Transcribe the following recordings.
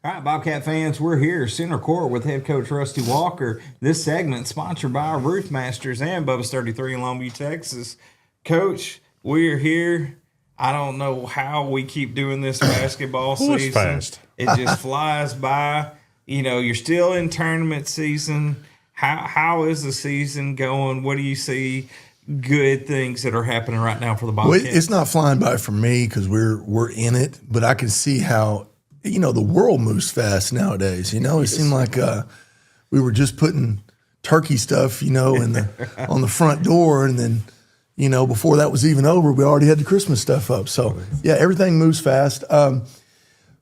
All right, Bobcat fans, we're here, center court with head coach Rusty Walker. This segment sponsored by Roof Masters and Bubba's 33 in Longview, Texas. Coach, we're here. I don't know how we keep doing this basketball season. Fast. It just flies by. You know, you're still in tournament season. How is the season going? What do you see? Good things that are happening right now for the Bobcats? Well, it's not flying by for me because we're in it, but I can see how the world moves fast nowadays. It seemed like we were just putting turkey stuff, in on the front door, and then before that was even over, we already had the Christmas stuff up. So yeah, everything moves fast.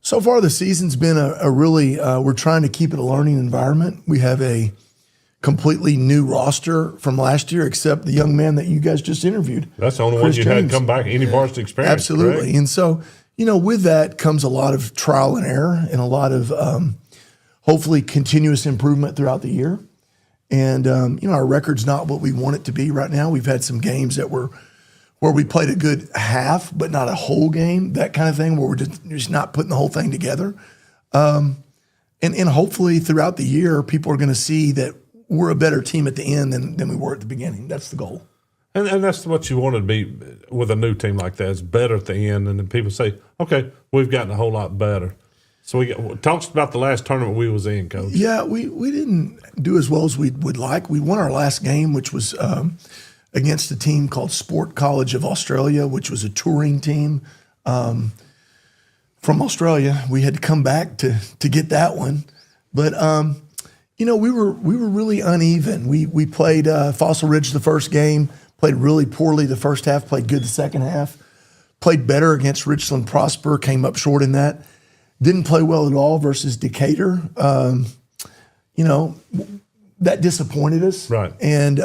So far, the season's been a really we're trying to keep it a learning environment. We have a completely new roster from last year, except the young man that you guys just interviewed. That's the only one you had come back, any varsity experience. Absolutely. Correct? And so, with that comes a lot of trial and error and a lot of hopefully continuous improvement throughout the year. And, our record's not what we want it to be right now. We've had some games that were where we played a good half, but not a whole game, that kind of thing, where we're just not putting the whole thing together. And hopefully throughout the year, people are going to see that we're a better team at the end than we were at the beginning. That's the goal. And that's what you want to be with a new team like that. It's better at the end, and then people say, okay, we've gotten a whole lot better. So talk about the last tournament we was in, Coach. Yeah, we didn't do as well as we would like. We won our last game, which was against a team called Sport College of Australia, which was a touring team from Australia. We had to come back to get that one. But we were really uneven. We played Fossil Ridge the first game, played really poorly the first half, played good the second half, played better against Richland Prosper, came up short in that. Didn't play well at all versus Decatur. That disappointed us. Right. And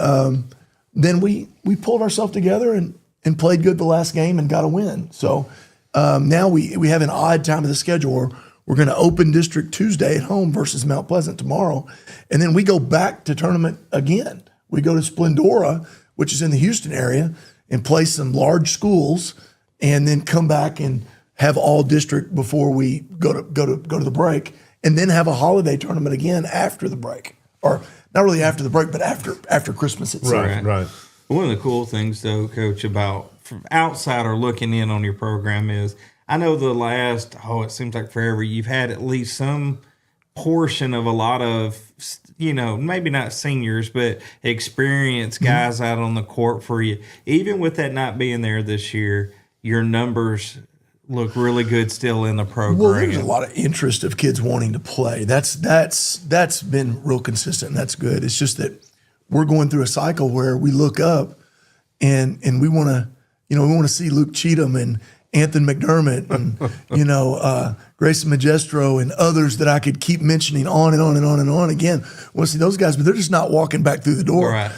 then we pulled ourselves together and played good the last game and got a win. So now we have an odd time of the schedule where we're going to open district Tuesday at home versus Mount Pleasant tomorrow. And then we go back to tournament again. We go to Splendora, which is in the Houston area, and play some large schools, and then come back and have all district before we go to the break, and then have a holiday tournament again after the break. Or not really after the break, but after Christmas itself. Right. One of the cool things, though, Coach, about from outsider looking in on your program is, I know the last, it seems like forever, you've had at least some portion of a lot of, maybe not seniors, but experienced guys out on the court for you. Even with that not being there this year, your numbers look really good still in the program. Well, there's a lot of interest of kids wanting to play. That's been real consistent, and that's good. It's just that we're going through a cycle where we look up and we want to see Luke Cheatham and Anthony McDermott and Grayson Magestro and others that I could keep mentioning on and on and on and on again. I want to see those guys, but they're just not walking back through the door. Right.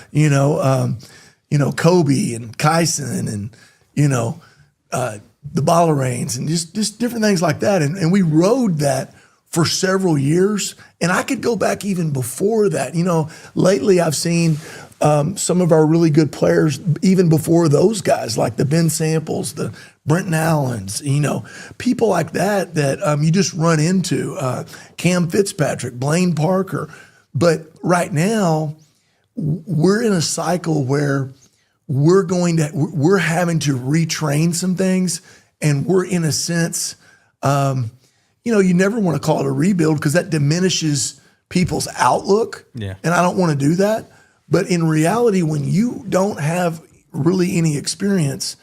Kobe and Kyson and the Ballerains and just different things like that. And we rode that for several years. And I could go back even before that. Lately I've seen some of our really good players even before those guys, like the Ben Samples, the Brenton Allens, people like that you just run into. Cam Fitzpatrick, Blaine Parker. But right now, we're in a cycle where we're having to retrain some things, and we're in a sense, you never want to call it a rebuild because that diminishes people's outlook. Yeah. And I don't want to do that. But in reality, when you don't have really any experience,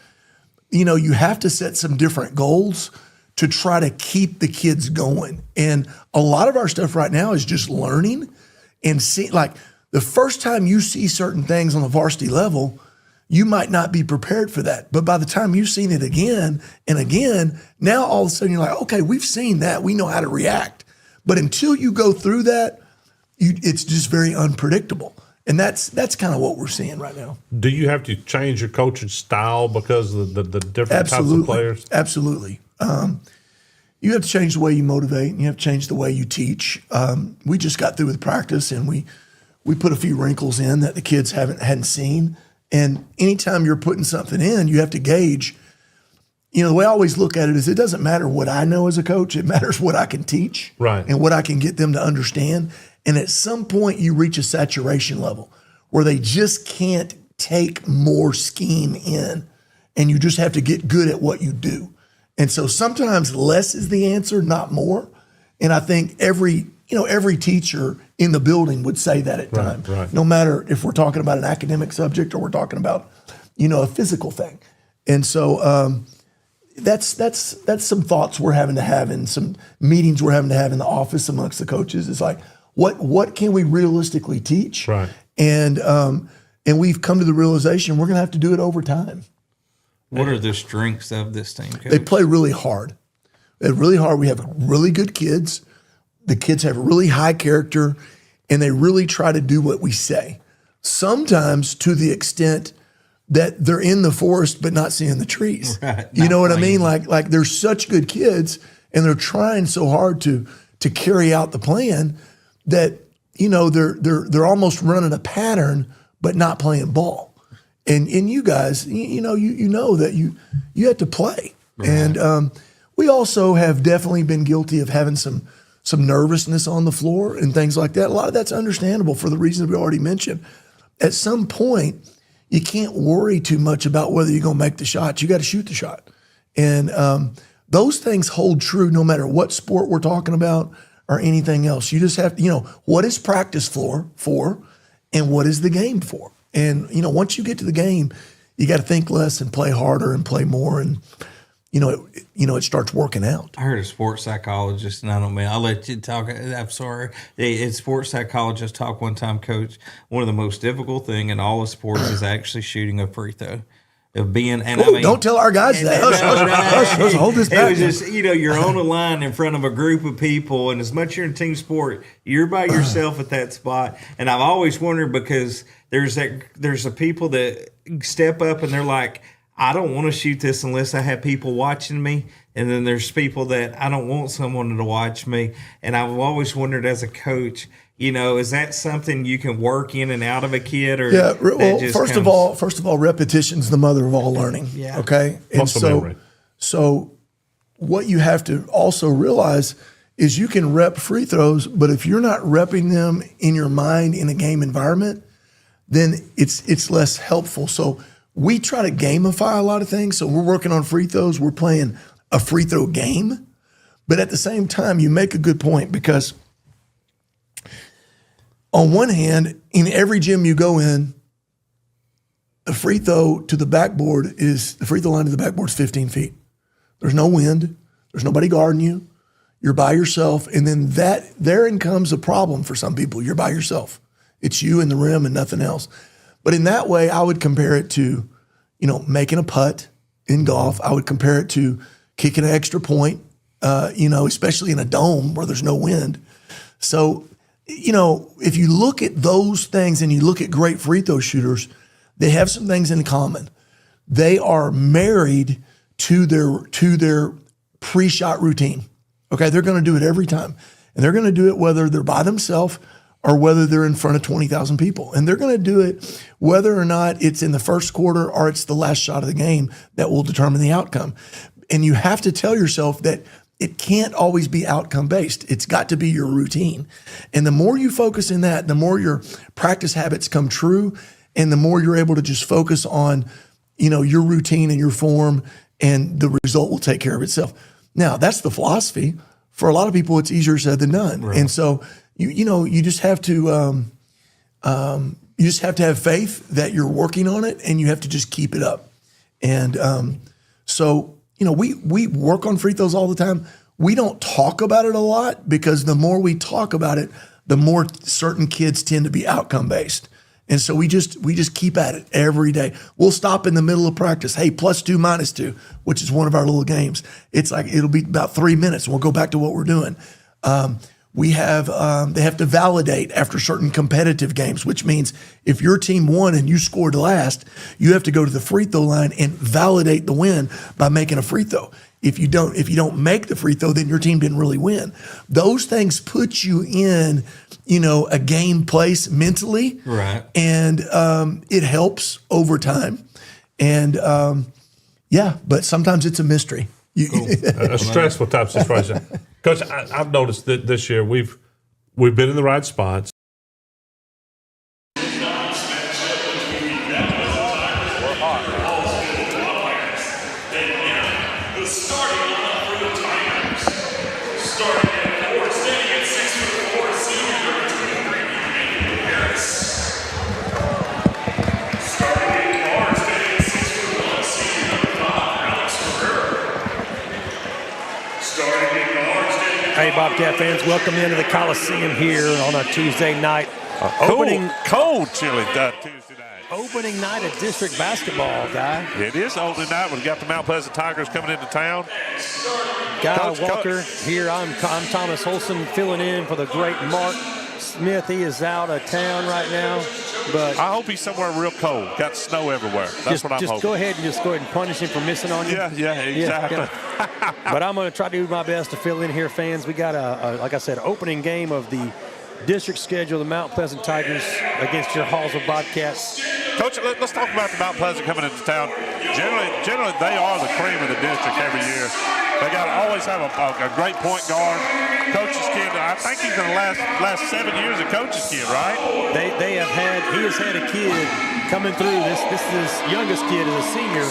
you have to set some different goals to try to keep the kids going. And a lot of our stuff right now is just learning and see, like the first time you see certain things on the varsity level, you might not be prepared for that. But by the time you've seen it again and again, now all of a sudden you're like, okay, we've seen that. We know how to react. But until you go through that, it's just very unpredictable. And that's kind of what we're seeing right now. Do you have to change your coaching style because of the different types of players? Absolutely. You have to change the way you motivate, and you have to change the way you teach. We just got through with practice, and we put a few wrinkles in that the kids hadn't seen. And anytime you're putting something in, you have to gauge, the way I always look at it is it doesn't matter what I know as a coach. It matters what I can teach and what I can get them to understand. And at some point you reach a saturation level where they just can't take more scheme in, and you just have to get good at what you do. And so sometimes less is the answer, not more. And I think every teacher in the building would say that at times, no matter if we're talking about an academic subject or we're talking about, a physical thing. And so that's some thoughts we're having to have and some meetings we're having to have in the office amongst the coaches. It's like, what can we realistically teach? Right. And we've come to the realization we're going to have to do it over time. What are the strengths of this team, Coach? They play really hard. They're really hard. We have really good kids. The kids have really high character, and they really try to do what we say. Sometimes to the extent that they're in the forest but not seeing the trees. Right, you know what I mean? playing. Like they're such good kids, and they're trying so hard to carry out the plan that they're almost running a pattern but not playing ball. And you guys, you know that you have to play. Right. And we also have definitely been guilty of having some nervousness on the floor and things like that. A lot of that's understandable for the reasons we already mentioned. At some point, you can't worry too much about whether you're going to make the shot. You got to shoot the shot. And those things hold true no matter what sport we're talking about or anything else. You just have to, what is practice for and what is the game for? And, once you get to the game, you got to think less and play harder and play more. And, it starts working out. I heard a sports psychologist, and I don't mean, I'll let you talk. I'm sorry. A sports psychologist talk one time, Coach. One of the most difficult thing in all of sports is actually shooting a free throw. Of being, and Ooh, don't tell our guys that. Hush, hold this back. It was just, you're on a line in front of a group of people, and as much as you're in team sport, you're by yourself at that spot. And I've always wondered, because there's the people that step up and they're like, I don't want to shoot this unless I have people watching me. And then there's people that I don't want someone to watch me. And I've always wondered as a coach, is that something you can work in and out of a kid? Or well, first of all, repetition's the mother of all learning. Yeah. Okay. And so what you have to also realize is you can rep free throws, but if you're not repping them in your mind in a game environment, then it's less helpful. So we try to gamify a lot of things. So we're working on free throws. We're playing a free throw game. But at the same time, you make a good point, because on one hand, in every gym you go in, the free throw to the backboard the free throw line to the backboard is 15 feet. There's no wind. There's nobody guarding you. You're by yourself. And then therein comes a problem for some people. You're by yourself. It's you and the rim and nothing else. But in that way, I would compare it to, making a putt in golf. I would compare it to kicking an extra point, especially in a dome where there's no wind. So, if you look at those things and you look at great free throw shooters, they have some things in common. They are married to their pre-shot routine. Okay, they're going to do it every time. And they're going to do it whether they're by themselves or whether they're in front of 20,000 people. And they're going to do it whether or not it's in the first quarter or it's the last shot of the game that will determine the outcome. And you have to tell yourself that it can't always be outcome based. It's got to be your routine. And the more you focus in that, the more your practice habits come true, and the more you're able to just focus on, your routine and your form, and the result will take care of itself. Now, that's the philosophy. For a lot of people, it's easier said than done. Right. And so you just have to have faith that you're working on it, and you have to just keep it up. And we work on free throws all the time. We don't talk about it a lot, because the more we talk about it, the more certain kids tend to be outcome based. And so we just keep at it every day. We'll stop in the middle of practice. Hey, +2, -2, which is one of our little games. It's like, it'll be about 3 minutes and we'll go back to what we're doing. They have to validate after certain competitive games, which means if your team won and you scored last, you have to go to the free throw line and validate the win by making a free throw. If you don't make the free throw, then your team didn't really win. Those things put you in, a game place mentally. Right. And it helps over time. And Yeah, but sometimes it's a mystery. A stressful type situation. Coach, I've noticed that this year we've been in the right spots. Hey, Bobcat fans, welcome into the Coliseum here on a Tuesday night. Cold, chilly Tuesday night. Opening night of district basketball, Guy. It is opening night. We've got the Mount Pleasant Tigers coming into town. Guy Walker here. I'm Thomas Holson filling in for the great Mark Smith. He is out of town right now. But I hope he's somewhere real cold. Got snow everywhere. That's what I'm hoping. Go ahead and punish him for missing on you. Yeah, exactly. Yeah. But I'm going to try to do my best to fill in here, fans. We got like I said, opening game of the district schedule, the Mount Pleasant Tigers against your Hallsville Bobcats. Coach, let's talk about the Mount Pleasant coming into town. Generally, they are the cream of the district every year. They always have a great point guard. Coach's kid, I think he's in the last 7 years a coach's kid, right? He has had a kid coming through. This youngest kid is a senior,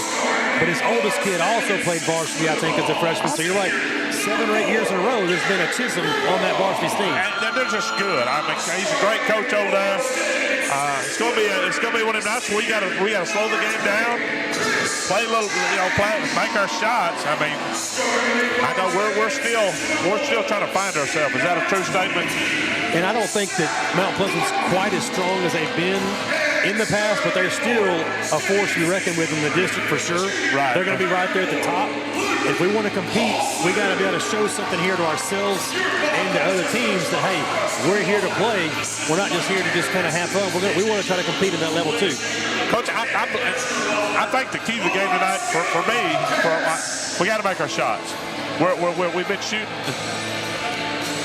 but his oldest kid also played varsity, I think, as a freshman. So you're right, 7 or 8 years in a row, there's been a Chisholm on that varsity team. And they're just good. I mean, he's a great coach over there. It's gonna be one of them nights where we gotta slow the game down, play a little, make our shots. I mean, I know we're still trying to find ourselves. Is that a true statement? And I don't think that Mount Pleasant's quite as strong as they've been in the past, but they're still a force to be reckoned with in the district for sure. Right. They're going to be right there at the top. If we want to compete, we got to be able to show something here to ourselves and to other teams that, hey, we're here to play. We're not just here to just kind of have fun. We want to try to compete at that level too. Coach, I think the key to the game tonight for me, we got to make our shots. We've been shooting.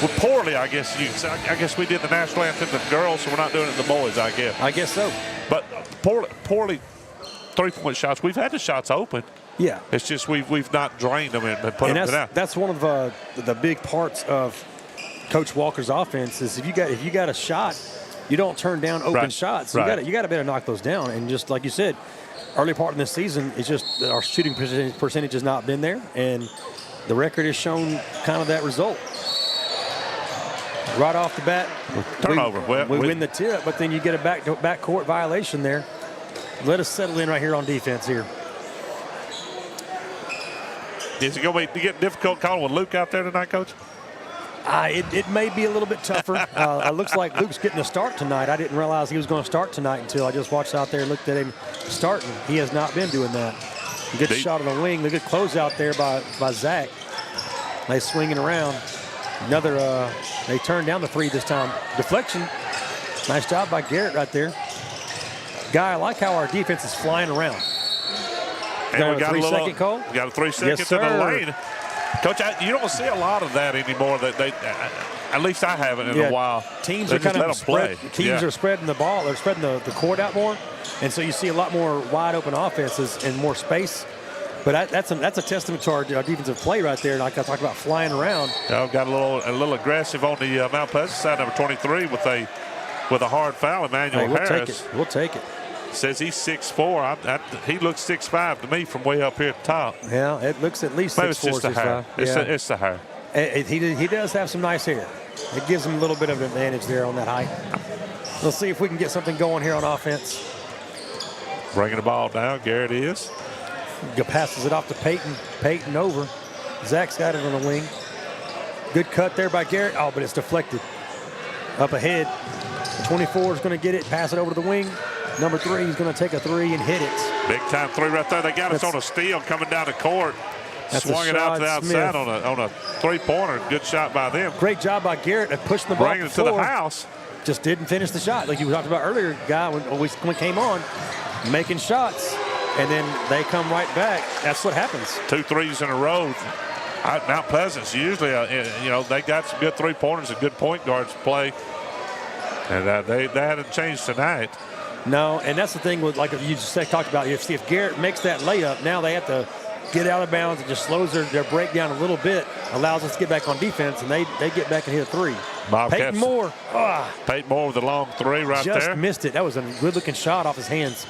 Well, poorly, I guess you could say. I guess we did the national anthem to the girls, so we're not doing it to the boys, I guess. I guess so. But poorly three-point shots. We've had the shots open. Yeah. It's just we've not drained them and put them down. That's one of the big parts of Coach Walker's offense is if you got a shot, you don't turn down open shots. You got to be able to knock those down. And just like you said, early part of this season, it's just our shooting percentage has not been there, and the record has shown kind of that result. Right off the bat, turnover. We win the tip, but then you get a backcourt violation there. Let us settle in right here on defense here. Is it going to be getting difficult calling with Luke out there tonight, Coach? It may be a little bit tougher. It looks like Luke's getting a start tonight. I didn't realize he was going to start tonight until I just watched out there and looked at him starting. He has not been doing that. Good shot on the wing. The good closeout there by Zach. They swinging around. Another, they turned down the three this time. Deflection. Nice job by Garrett right there. Guy, I like how our defense is flying around. And we got a 3-second call? We got a 3 seconds in the lane. Coach, you don't see a lot of that anymore. That they, at least I haven't in a while. Teams are kind of spread. Teams are spreading the ball. They're spreading the court out more, and so you see a lot more wide open offenses and more space. But that's a testament to our defensive play right there. Like I talked about flying around. Got a little aggressive on the Mount Pleasant side, number 23, with a hard foul, Emmanuel Harris. We'll take it. Says he's 6'4". He looks 6'5" to me from way up here at the top. Yeah, it looks at least 6'4". Maybe it's just the hair. It's the hair. He does have some nice hair. It gives him a little bit of an advantage there on that height. We'll see if we can get something going here on offense. Bringing the ball down, Garrett is. Passes it off to Peyton. Peyton over. Zach's got it on the wing. Good cut there by Garrett. Oh, but it's deflected. Up ahead. 24 is going to get it, pass it over to the wing. Number 3 is going to take a 3 and hit it. Big time 3 right there. They got us on a steal coming down the court. Swung it out to the outside on a three-pointer. Good shot by them. Great job by Garrett at pushing the ball. Bringing it to the house. Just didn't finish the shot. Like you talked about earlier, Guy, when we came on, making shots. And then they come right back. That's what happens. 2 threes in a row. Mount Pleasant's usually, they got some good three-pointers and good point guards to play. And they hadn't changed tonight. No, and that's the thing with, like you just talked about. If Garrett makes that layup, now they have to get out of bounds. It just slows their breakdown a little bit, allows us to get back on defense, and they get back and hit a three. Peyton Moore. Peyton Moore with the long three right there. Just missed it. That was a good-looking shot off his hands.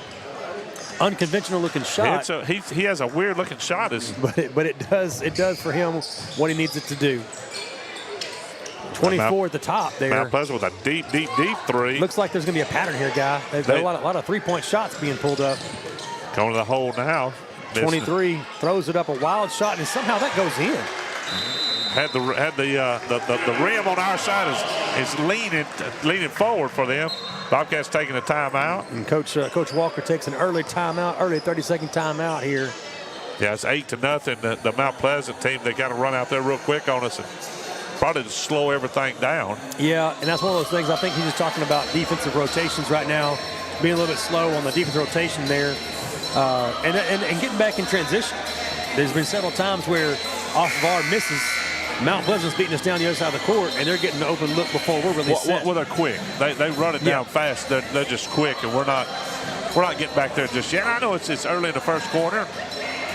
Unconventional-looking shot. He has a weird-looking shot. But it does for him what he needs it to do. 24 at the top there. Mount Pleasant with a deep three. Looks like there's going to be a pattern here, guy. There's a lot of three-point shots being pulled up. Going to the hole now. 23 throws it up, a wild shot, and somehow that goes in. Had the rim on our side is leaning forward for them. Bobcats taking a timeout. And Coach Walker takes an early 30-second timeout here. Yeah, it's 8-0. The Mount Pleasant team, they got to run out there real quick on us and probably to slow everything down. Yeah, and that's one of those things. I think he's just talking about defensive rotations right now, being a little bit slow on the defensive rotation there, and getting back in transition. There's been several times where off of our misses, Mount Pleasant's beating us down the other side of the court, and they're getting an open look before we're really set. Well, they're quick. They run it down fast. They're just quick, and we're not getting back there just yet. I know it's early in the first quarter,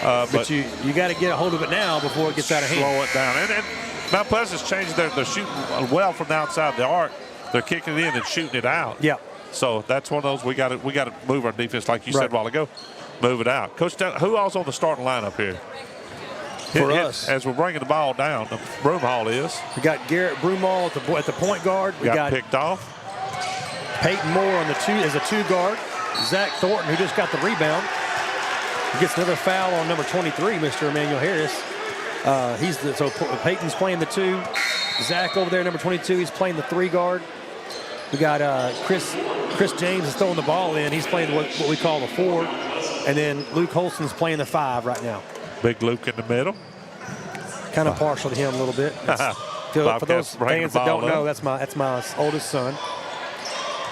but you got to get a hold of it now before it gets out of hand. Slow it down. And Mount Pleasant's changed they're shooting well from the outside the arc. They're kicking it in and shooting it out. Yeah. So that's one of those we got to move our defense, like you said a while ago. Move it out. Coach, who else on the starting lineup here? For us, as we're bringing the ball down, the Broomhall is. We got Garrett Broomhall at the point guard. We got picked off. Peyton Moore on as a two guard. Zach Thornton, who just got the rebound, he gets another foul on number 23, Mr. Emmanuel Harris. So Peyton's playing the two. Zach over there, number 22, he's playing the three guard. We got Chris James is throwing the ball in. He's playing what we call the four. And then Luke Holston's playing the five right now. Big Luke in the middle. Kind of partial to him a little bit. For those fans that don't know, that's my oldest son.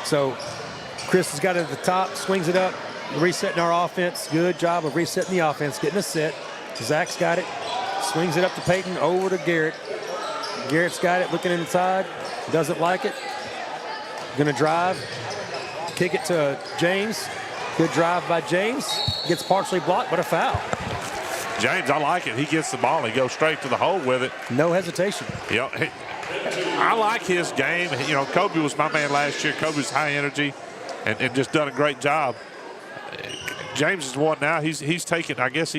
So Chris has got it at the top, swings it up, resetting our offense. Good job of resetting the offense, getting us set. Zach's got it, swings it up to Peyton, over to Garrett. Garrett's got it, looking inside, doesn't like it. Gonna drive, kick it to James. Good drive by James. Gets partially blocked, but a foul. James, I like it. He gets the ball. He goes straight to the hole with it. No hesitation. Yeah, I like his game. You know, Kobe was my man last year. Kobe's high energy and just done a great job. James is one now. He's taking, I guess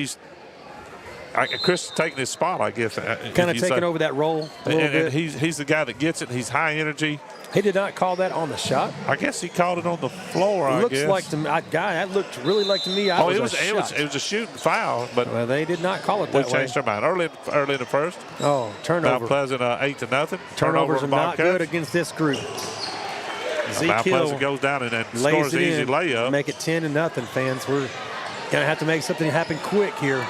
Chris is taking his spot, I guess. Kind of taking over that role a little bit. And he's the guy that gets it. He's high energy. He did not call that on the shot. I guess he called it on the floor, I guess. Looks like to me, that looked really like to me. It was a shooting foul, but they did not call it that way. We changed our mind early in the first. Oh, turnover. Mount Pleasant 8-0. Turnovers are not good against this group. Mount Pleasant goes down and scores an easy layup. Make it 10-0, fans. We're gonna have to make something happen quick here.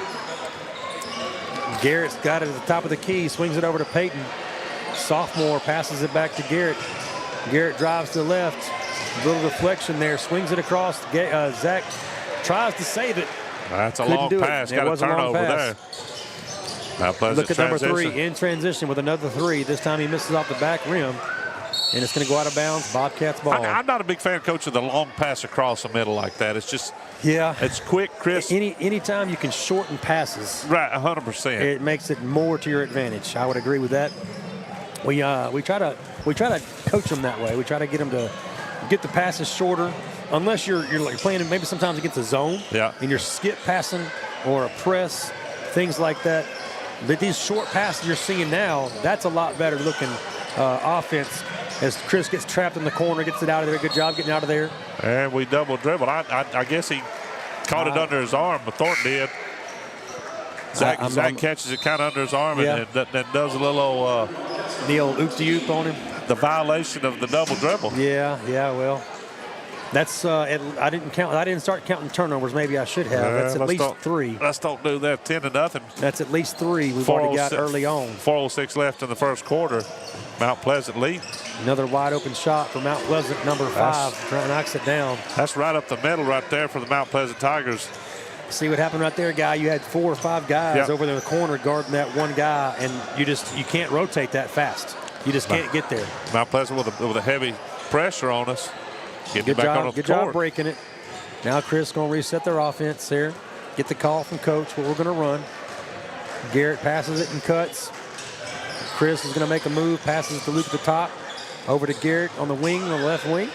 Garrett's got it at the top of the key, swings it over to Peyton. Sophomore passes it back to Garrett. Garrett drives to the left. A little deflection there, swings it across. Zach tries to save it. That's a long pass. Got a turnover there. Mount Pleasant look at number 3 in transition with another three. This time he misses off the back rim. And it's going to go out of bounds. Bobcats ball. I'm not a big fan, Coach, of the long pass across the middle like that. It's just, it's quick, crisp. Anytime you can shorten passes, right, 100%. It makes it more to your advantage. I would agree with that. We try to coach them that way. We try to get them to get the passes shorter, unless you're playing maybe sometimes against a zone. Yeah. And you're skip passing or a press, things like that. But these short passes you're seeing now, that's a lot better looking offense. As Chris gets trapped in the corner, gets it out of there. Good job getting out of there. And we double dribble. I guess he caught it under his arm, but Thornton did. Zach catches it kind of under his arm and then does a little the old oop-de-oop on him. The violation of the double dribble. Yeah, well. That's I didn't start counting turnovers. Maybe I should have. That's at least 3. Let's don't do that. 10-0. That's at least 3 we've already got early on. 4:06 left in the first quarter. Mount Pleasant lead. Another wide open shot for Mount Pleasant, number 5. Knocks it down. That's right up the middle right there for the Mount Pleasant Tigers. See what happened right there, guy? You had 4 or 5 guys over there in the corner guarding that one guy, and you can't rotate that fast. You just can't get there. Mount Pleasant with a heavy pressure on us. Good job breaking it. Now Chris going to reset their offense here. Get the call from coach, what we're going to run. Garrett passes it and cuts. Chris is going to make a move, passes it to Luke at the top. Over to Garrett on the wing, on the left wing.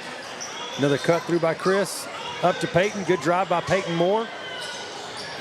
Another cut through by Chris. Up to Peyton. Good drive by Peyton Moore.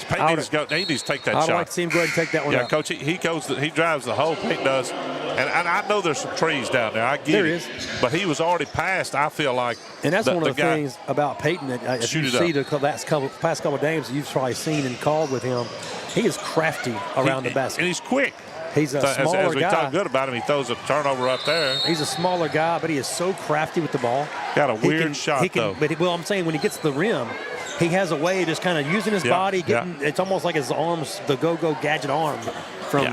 Peyton needs to take that shot. I'd like to see him go ahead and take that one. Yeah, up. Coach, he drives the hole. Peyton does. And I know there's some trees down there. I get There it. is. But he was already past, I feel like. And that's one of the guy, things about Peyton that if you see the past couple of games you've probably seen and called with him, he is crafty around the basket. And he's quick. He's a smaller as we guy. talk good about him, he throws a turnover up there. He's a smaller guy, but he is so crafty with the ball. Got a weird shot, though. But I'm saying when he gets to the rim, he has a way of just kind of using his body. It's almost like his arms, the go-go gadget arm from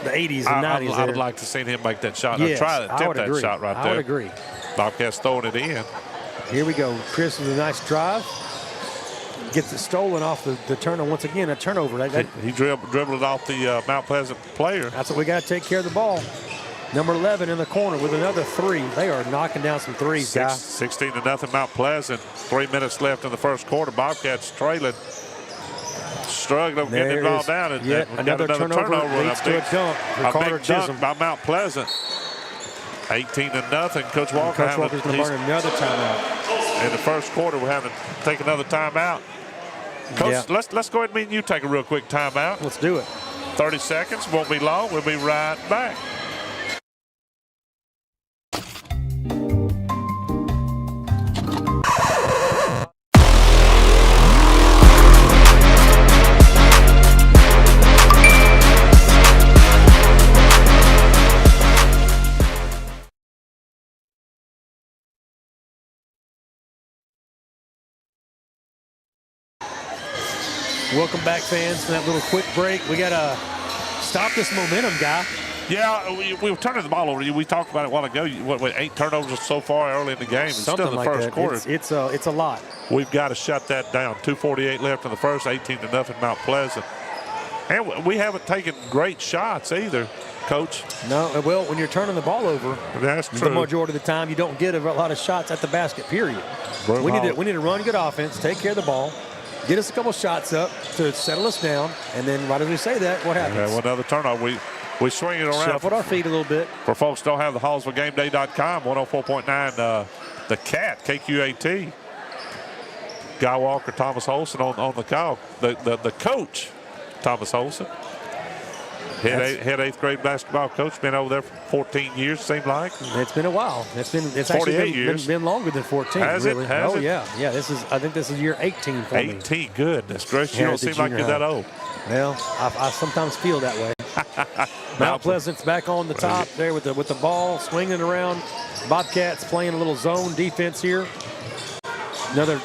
the 80s and 90s. I would like to see him make that shot. Yes, Try to attempt that shot right there. I would agree. Bobcats throwing it in. Here we go. Chris with a nice drive. Gets it stolen off the turnover. Once again, a turnover. He dribbled it off the Mount Pleasant player. That's what we got to take care of the ball. Number 11 in the corner with another three. They are knocking down some threes, guys. 16-0 Mount Pleasant. 3 minutes left in the first quarter. Bobcats trailing. Struggling getting the ball down. And another turnover leads to a dunk for Carter Chisholm. By Mount Pleasant. 18-0. Coach Walker. Coach Walker's going to burn another timeout. In the first quarter, we're having to take another timeout. Coach, let's go ahead and me and you take a real quick timeout. Let's do it. 30 seconds. Won't be long. We'll be right back. Welcome back, fans, for that little quick break. We got to stop this momentum, guy. Yeah, we were turning the ball over. We talked about it a while ago. What 8 turnovers so far early in the game. It's Something still in the like first that. quarter. It's a lot. We've got to shut that down. 2:48 left in the first, 18-0 Mount Pleasant. And we haven't taken great shots either, Coach. No, well, when you're turning the ball over, that's true. The majority of the time you don't get a lot of shots at the basket, period. We need to run good offense, take care of the ball, get us a couple shots up to settle us down, and then right as we say that, what happens? Yeah, well, another turnover. We swing it around. Shuffled our feet a little bit. For folks who don't have the HallsvilleGameDay.com, 104.9, the Cat, KQAT. Guy Walker, Thomas Holson on the call. The coach, Thomas Holson. Head 8th grade basketball coach. Been over there for 14 years, seemed like. It's been a while. It's 48 actually years. Been longer than 14. Has really. it? Has it? Yeah. I think this is year 18 for me. 18, goodness gracious. You don't seem like you're that old. Well, I sometimes feel that way. Mount Pleasant's back on the top there with the ball swinging around. Bobcats playing a little zone defense here. Another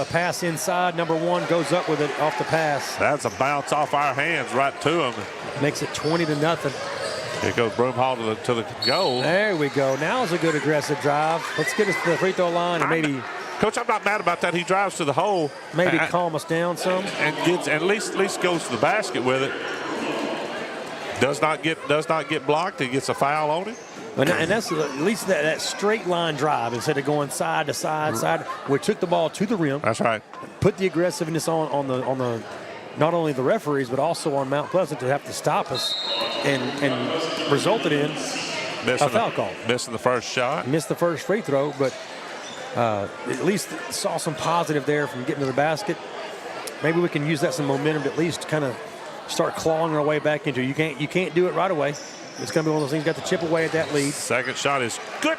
pass inside. Number 1 goes up with it off the pass. That's a bounce off our hands right to him. Makes it 20-0. Here goes Broomhall to the goal. There we go. Now is a good aggressive drive. Let's get us to the free throw line and maybe. Coach, I'm not mad about that. He drives to the hole. Maybe calm us down some. And gets at least goes to the basket with it. Does not get blocked. He gets a foul on it. And that's at least that straight line drive instead of going side to side. We took the ball to the rim. That's right. Put the aggressiveness on the not only the referees but also on Mount Pleasant to have to stop us, and resulted in a foul call. Missing the first shot. Missed the first free throw, but at least saw some positive there from getting to the basket. Maybe we can use that some momentum to at least kind of start clawing our way back into it. You can't do it right away. It's going to be one of those things. Got to chip away at that lead. Second shot is good.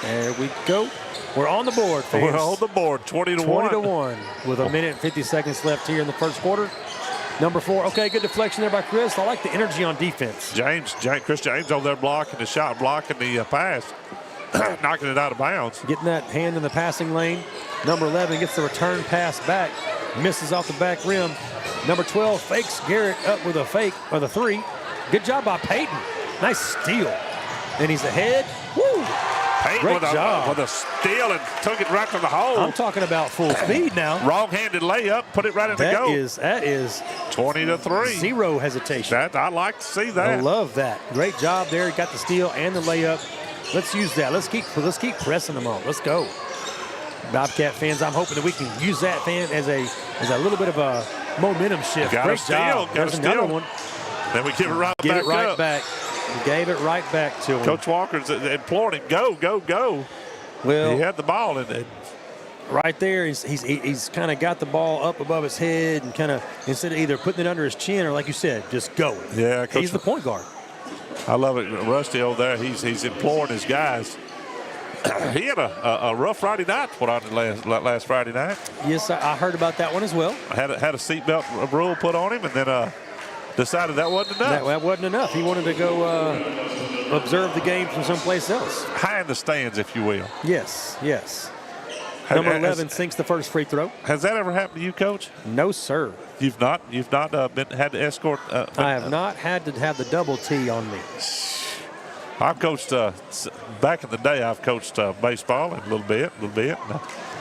There we go. We're on the board, fans. We're on the board, 20-1. 20-1 with a minute and 50 seconds left here in the first quarter. Number 4. Okay, good deflection there by Chris. I like the energy on defense. Chris James over there blocking the shot, blocking the pass, knocking it out of bounds. Getting that hand in the passing lane. Number 11 gets the return pass back. Misses off the back rim. Number 12 fakes Garrett up with a fake or the 3. Good job by Peyton. Nice steal. And he's ahead. Woo! Peyton Great job. with a steal and took it right to the hole. I'm talking about full speed now. Wrong-handed layup, put it right in the goal. That is 20-3. Zero hesitation. I like to see that. I love that. Great job there. Got the steal and the layup. Let's use that. Let's keep pressing them on. Let's go. Bobcat fans, I'm hoping that we can use that, fan, as a little bit of a momentum shift. Great job. There's another one. Then we give it right Give back it right up. back. Gave it right back to him. Coach Walker's imploring him, go, go, go. Well, He had the ball and right there, he's kind of got the ball up above his head and kind of, instead of either putting it under his chin or, like you said, just go. Yeah, Coach, he's the point guard. I love it. Rusty over there, he's imploring his guys. He had a rough Friday night put on last Friday night. Yes, I heard about that one as well. Had a seatbelt rule put on him, and then decided that wasn't enough. That wasn't enough. He wanted to go observe the game from someplace else. High in the stands, if you will. Yes. Number 11 sinks the first free throw. Has that ever happened to you, Coach? No, sir. You've not had to escort. I have not had to have the double T on me. I've coached back in the day. I've coached baseball a little bit.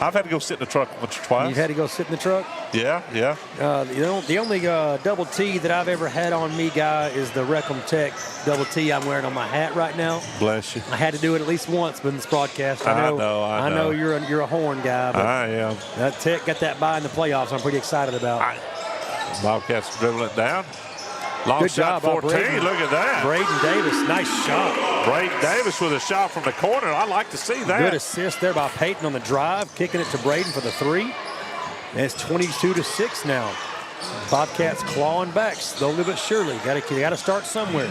I've had to go sit in the truck once or twice. You've had to go sit in the truck? Yeah. The only double T that I've ever had on me, guy, is the Reclam Tech double T I'm wearing on my hat right now. Bless you. I had to do it at least once in this broadcast. I know. You're a horn guy, but I am. that Tech got that bye in the playoffs. I'm pretty excited about. Bobcats dribbling it down. Long Good shot, job, 14. Look at that. Braden Davis, nice shot. Braden Davis with a shot from the corner. I like to see that. Good assist there by Peyton on the drive, kicking it to Braden for the three. And it's 22-6 now. Bobcats clawing back slowly but surely. Got to start somewhere.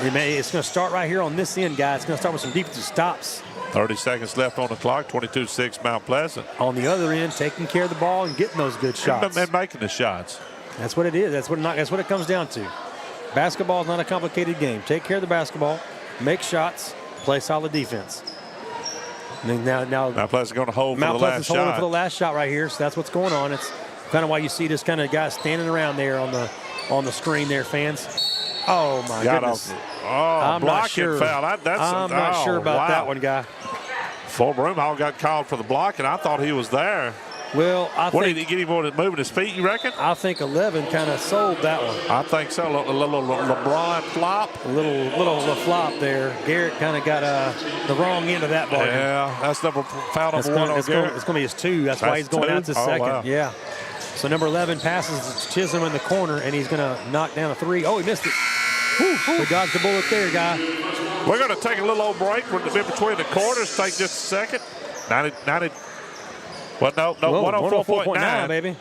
It's going to start right here on this end, guys. It's going to start with some defensive stops. 30 seconds left on the clock. 22-6 Mount Pleasant. On the other end, taking care of the ball and getting those good shots. And making the shots. That's what it is. That's what it comes down to. Basketball is not a complicated game. Take care of the basketball, make shots, play solid defense. And now Mount Pleasant going to hold for the Mount last Pleasant's holding shot. for the last shot right here. So that's what's going on. It's kind of why you see this kind of guy standing around there on the screen there, fans. Oh my goodness! I'm not sure. Foul. I'm not sure about that one, guy. Full Broomhall got called for the block, and I thought he was there. Well, What did he get him on moving his feet, you reckon? I think 11 kind of sold that one. I think so. A little LeBron flop. A little flop there. Garrett kind of got the wrong end of that ball. Yeah, that's foul number one on Garrett. It's going to be his two. That's why he's going two? out to Oh, second. wow. Yeah. So number 11 passes to Chisholm in the corner, and he's going to knock down a three. Oh, he missed it. We dodged the bullet there, guy. We're going to take a little old break. We're in between the quarters. Take just a second. 90. Well, no, 104.9, baby.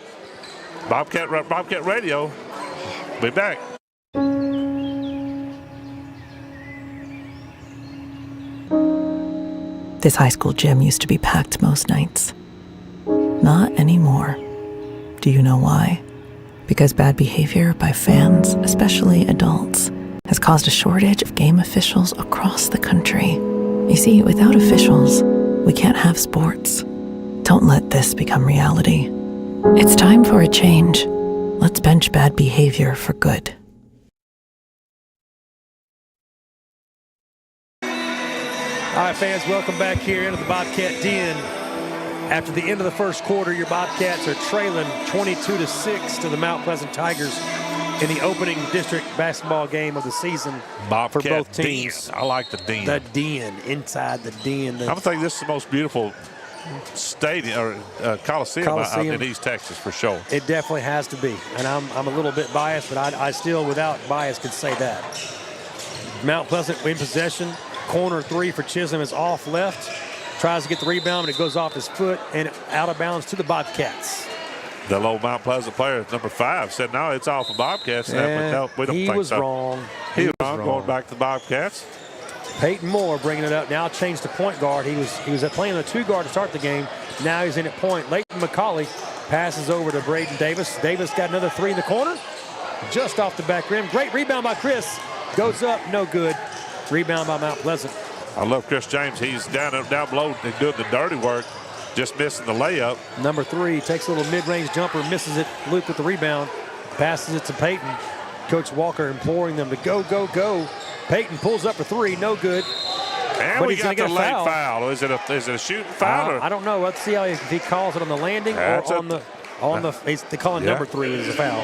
Bobcat Radio. Be back. This high school gym used to be packed most nights. Not anymore. Do you know why? Because bad behavior by fans, especially adults, has caused a shortage of game officials across the country. You see, without officials, we can't have sports. Don't let this become reality. It's time for a change. Let's bench bad behavior for good. All right, fans, welcome back here into the Bobcat Den. After the end of the first quarter, your Bobcats are trailing 22-6 to the Mount Pleasant Tigers in the opening district basketball game of the season for both teams. Den. I like the Den. The Den, inside the Den. I'm thinking this is the most beautiful stadium or Coliseum out in East Texas for sure. It definitely has to be, and I'm a little bit biased, but I still, without bias, could say that. Mount Pleasant in possession. Corner three for Chisholm is off left. Tries to get the rebound, but it goes off his foot and out of bounds to the Bobcats. The low Mount Pleasant player, number 5, said, no, it's off the Bobcats. No, we don't he think was so. wrong. He was wrong. Going back to the Bobcats. Peyton Moore bringing it up. Now changed to point guard. He was playing the 2 guard to start the game. Now he's in at point. Leighton McCauley passes over to Braden Davis. Davis got another 3 in the corner. Just off the back rim. Great rebound by Chris. Goes up, no good. Rebound by Mount Pleasant. I love Chris James. He's down below and doing the dirty work, just missing the layup. Number 3 takes a little mid-range jumper, misses it. Luke with the rebound, passes it to Peyton. Coach Walker imploring them to go, go, go. Peyton pulls up for 3, no good. And but we he's got the gonna late get a foul. Is it a shooting foul? I don't know. Let's see if he calls it on the landing or on the. They call it number 3 as a foul.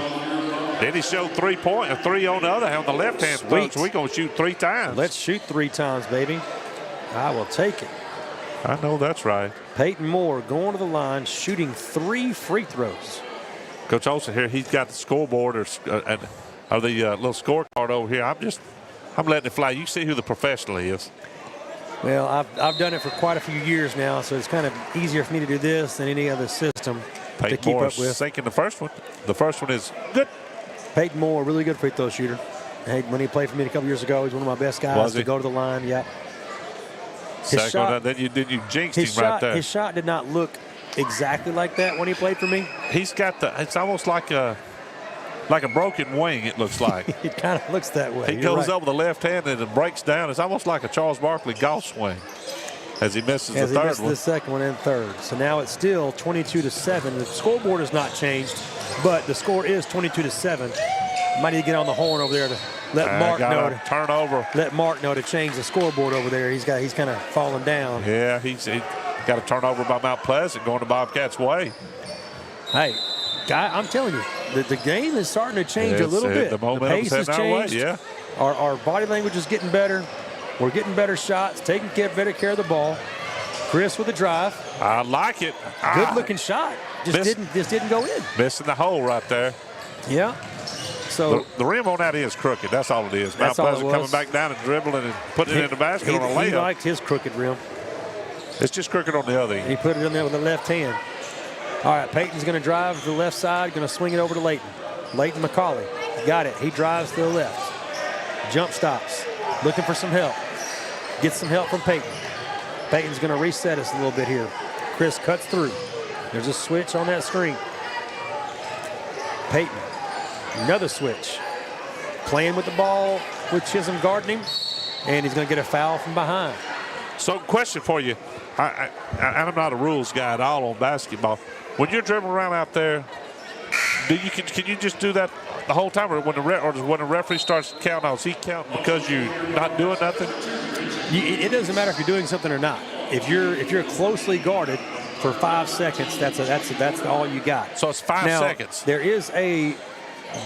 Then he showed 3 point, a 3 on the other hand, on the left hand. Sweet. So we're going to shoot 3 times. Let's shoot 3 times, baby. I will take it. I know that's right. Peyton Moore going to the line, shooting 3 free throws. Coach Olsen here, he's got the scoreboard, and or the little scorecard over here. I'm letting it fly. You see who the professional is. Well, I've done it for quite a few years now, so it's kind of easier for me to do this than any other system to Peyton keep Moore up with. sinking the first one. The first one is good. Peyton Moore, really good free throw shooter. Hey, when he played for me a couple years ago, he's one of my best guys to go to the line. Yeah. Second one, then you jinxed him right there. His shot did not look exactly like that when he played for me. He's got it's almost like a broken wing, it looks like. It kind of looks that way. He goes up with the left hand and it breaks down. It's almost like a Charles Barkley golf swing as he misses the third one. The second one and third. So now it's still 22-7. The scoreboard has not changed, but the score is 22-7. Might need to get on the horn over there to let Mark know to turn over. Let Mark know to change the scoreboard over there. He's kind of falling down. Yeah, he's got a turnover by Mount Pleasant going to Bobcats' way. Hey, I'm telling you, the game is starting to change a little bit. The pace has changed. Yeah. Our body language is getting better. We're getting better shots, taking better care of the ball. Chris with the drive. I like it. Good looking shot. Just didn't go in. Missing the hole right there. Yeah. So the rim on that is crooked. That's all it is. Mount Pleasant coming back down and dribbling and putting it in the basket on a layup. He liked his crooked rim. It's just crooked on the other end. He put it in there with the left hand. All right, Peyton's going to drive to the left side, going to swing it over to Leighton. Leighton McCauley. Got it. He drives to the left. Jump stops. Looking for some help. Gets some help from Peyton. Peyton's going to reset us a little bit here. Chris cuts through. There's a switch on that screen. Peyton. Another switch. Playing with the ball with Chisholm guarding him. And he's going to get a foul from behind. So, question for you. I'm not a rules guy at all on basketball. When you're dribbling around out there, can you just do that the whole time, or when the referee starts counting, is he counting because you're not doing nothing? It doesn't matter if you're doing something or not. If you're closely guarded for 5 seconds, that's all you got. So it's 5 seconds. There is a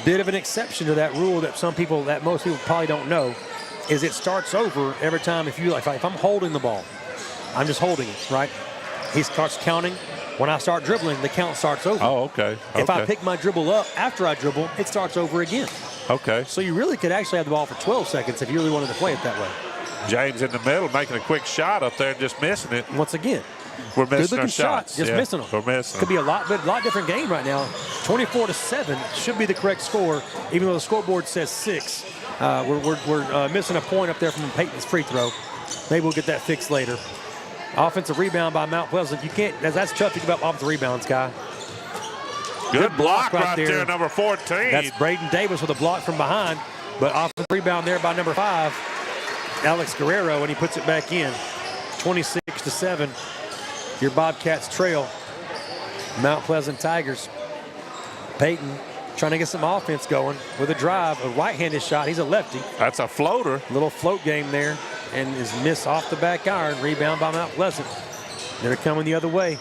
bit of an exception to that rule that most people probably don't know. Is it starts over every time if I'm holding the ball. I'm just holding it, right? He starts counting. When I start dribbling, the count starts over. Oh, okay. If I pick my dribble up after I dribble, it starts over again. Okay. So you really could actually have the ball for 12 seconds if you really wanted to play it that way. James in the middle making a quick shot up there and just missing it. Once again, we're missing our shots. Just missing them. We're missing Could be a lot different game right now. 24-7 should be the correct score, even though the scoreboard says 6. We're missing a point up there from Peyton's free throw. Maybe we'll get that fixed later. Offensive rebound by Mount Pleasant. You can't. That's tough to give up offensive rebounds, Guy. Good block right there, number 14. That's Braden Davis with a block from behind, but offensive rebound there by number 5, Alex Guerrero, and he puts it back in. 26-7. Your Bobcats trail. Mount Pleasant Tigers. Peyton trying to get some offense going with a drive, a right-handed shot. He's a lefty. That's a floater. Little float game there, and is missed off the back iron. Rebound by Mount Pleasant. They're coming the other way.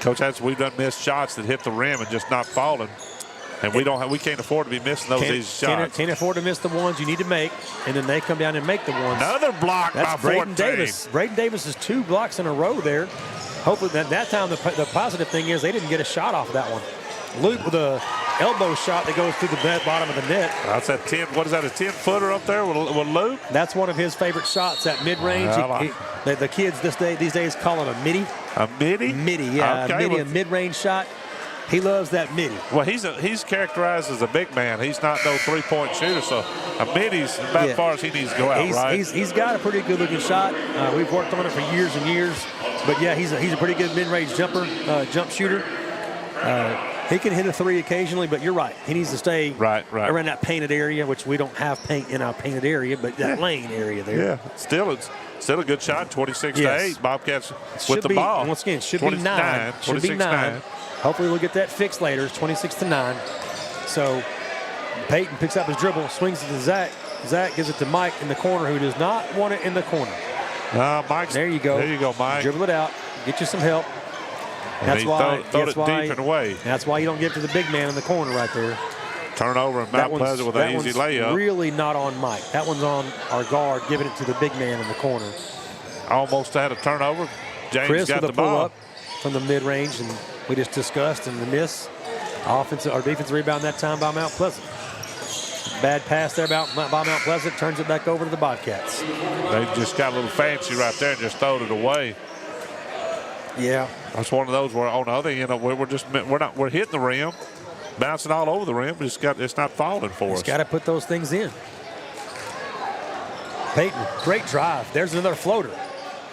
Coach, we've done missed shots that hit the rim and just not falling, and we can't afford to be missing those easy shots. Can't afford to miss the ones you need to make, and then they come down and make the ones. Another block by 14. Braden Davis. Braden Davis is 2 blocks in a row there. Hopefully that time the positive thing is they didn't get a shot off of that one. Luke with a elbow shot that goes through the bottom of the net. That's that 10. What is that? A 10-footer up there with Luke? That's one of his favorite shots. That mid-range. The kids these days call it a midi. A midi? Midi, yeah. Okay, a mid-range shot. He loves that midi. Well, he's characterized as a big man. He's not no three-point shooter, so a midi's about as far as he needs to go out, right? He's got a pretty good-looking shot. We've worked on it for years and years. But, yeah, he's a pretty good mid-range jump shooter. He can hit a 3 occasionally, but you're right. He needs to stay right around that painted area, which we don't have paint in our painted area, but that lane area there. Yeah, it's still a good shot, 26-8. Bobcats with the ball. Once again, should be 9. Should be 9. Hopefully we'll get that fixed later. It's 26-9. So Peyton picks up his dribble, swings it to Zach. Zach gives it to Mike in the corner, who does not want it in the corner. Mike's, there you go. There you go, Mike. Dribble it out. Get you some help. That's why deep and away. That's why you don't give to the big man in the corner right there. Turnover and Mount Pleasant with an easy layup. Really not on Mike. That one's on our guard, giving it to the big man in the corner. Almost had a turnover. James Chris got with the ball up from the mid-range, and we just discussed, and the miss. Defensive rebound that time by Mount Pleasant. Bad pass there by Mount Pleasant. Turns it back over to the Bobcats. They just got a little fancy right there and just throwed it away. Yeah. That's one of those where on the other end, we're hitting the rim, bouncing all over the rim, but it's not falling for us. Got to put those things in. Peyton, great drive. There's another floater.